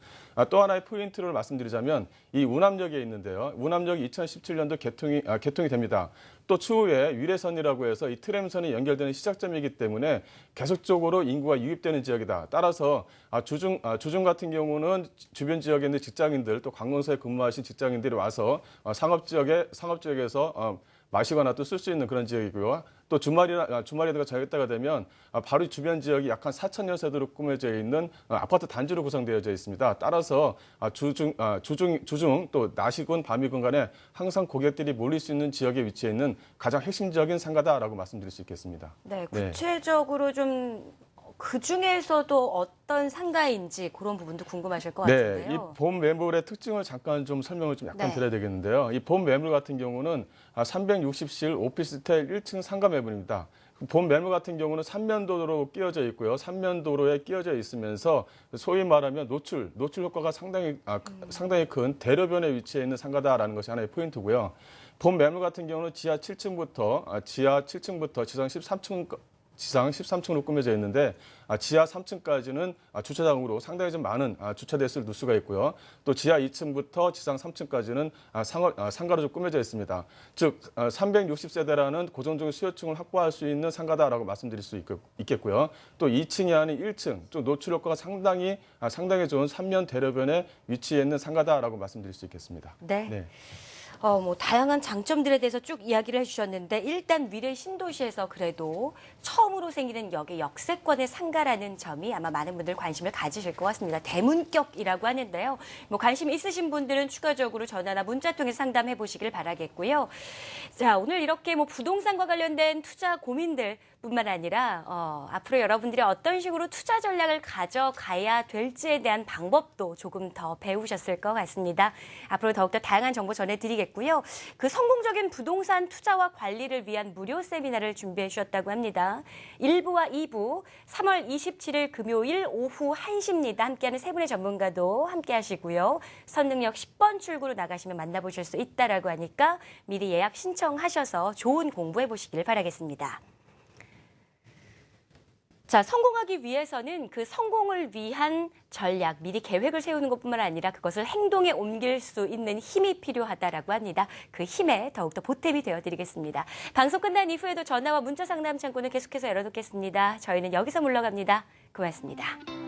Speaker 2: 또 하나의 포인트를 말씀드리자면 이 우남역에 있는데요. 우남역이 2017년도 개통이 됩니다. 또 추후에 위례선이라고 해서 이 트램선이 연결되는 시작점이기 때문에 계속적으로 인구가 유입되는 지역이다. 따라서 주중 같은 경우는 주변 지역에 있는 직장인들 또 관공서에 근무하신 직장인들이 와서 상업지역에서 마시거나 또 쓸 수 있는 그런 지역이고요. 또 주말이라든가 저녁때가 되면 바로 주변 지역이 약 한 4,000여 세대로 꾸며져 있는 아파트 단지로 구성되어져 있습니다. 따라서 주중 또 낮이군 밤이군 간에 항상 고객들이 몰릴 수 있는 지역에 위치해 있는 가장 핵심적인 상가다라고 말씀드릴 수 있겠습니다.
Speaker 1: 네, 구체적으로 좀 그중에서도 어떤 상가인지 그런 부분도 궁금하실 것 같은데요.
Speaker 2: 네, 이 본 매물의 특징을 잠깐 좀 설명을 좀 약간
Speaker 1: 네.
Speaker 2: 드려야 되겠는데요. 이 본 매물 같은 경우는 360실 오피스텔 1층 상가 매물입니다. 본 매물 같은 경우는 삼면도로로 끼어져 있고요. 삼면도로에 끼어져 있으면서 소위 말하면 노출 효과가 상당히 큰 대로변에 위치해 있는 상가다라는 것이 하나의 포인트고요. 본 매물 같은 경우는 지하 7층부터 지상 13층으로 꾸며져 있는데 지하 3층까지는 주차장으로 상당히 좀 많은 주차 대수를 둘 수가 있고요. 또 지하 2층부터 지상 3층까지는 상가로 좀 꾸며져 있습니다. 즉 360세대라는 고정적인 수요층을 확보할 수 있는 상가다라고 말씀드릴 수 있겠고요. 또 2층이 아닌 1층, 좀 노출 효과가 상당히 좋은 3면 대로변에 위치해 있는 상가다라고 말씀드릴 수 있겠습니다.
Speaker 1: 네. 다양한 장점들에 대해서 쭉 이야기를 해주셨는데 일단 위례 신도시에서 그래도 처음으로 생기는 역세권의 상가라는 점이 아마 많은 분들 관심을 가지실 것 같습니다. 대문격이라고 하는데요. 관심 있으신 분들은 추가적으로 전화나 문자 통해 상담해 보시길 바라겠고요. 자, 오늘 이렇게 부동산과 관련된 투자 고민들 뿐만 아니라 앞으로 여러분들이 어떤 식으로 투자 전략을 가져가야 될지에 대한 방법도 조금 더 배우셨을 것 같습니다. 앞으로 더욱더 다양한 정보 전해드리겠고요. 그 성공적인 부동산 투자와 관리를 위한 무료 세미나를 준비해 주셨다고 합니다. 1부와 2부 3월 27일 금요일 오후 1시입니다. 함께하는 세 분의 전문가도 함께하시고요. 선능력 10번 출구로 나가시면 만나보실 수 있다라고 하니까 미리 예약 신청하셔서 좋은 공부해 보시길 바라겠습니다. 자, 성공하기 위해서는 그 성공을 위한 전략, 미리 계획을 세우는 것뿐만 아니라 그것을 행동에 옮길 수 있는 힘이 필요하다라고 합니다. 그 힘에 더욱더 보탬이 되어드리겠습니다. 방송 끝난 이후에도 전화와 문자 상담 창구는 계속해서 열어놓겠습니다. 저희는 여기서 물러갑니다. 고맙습니다.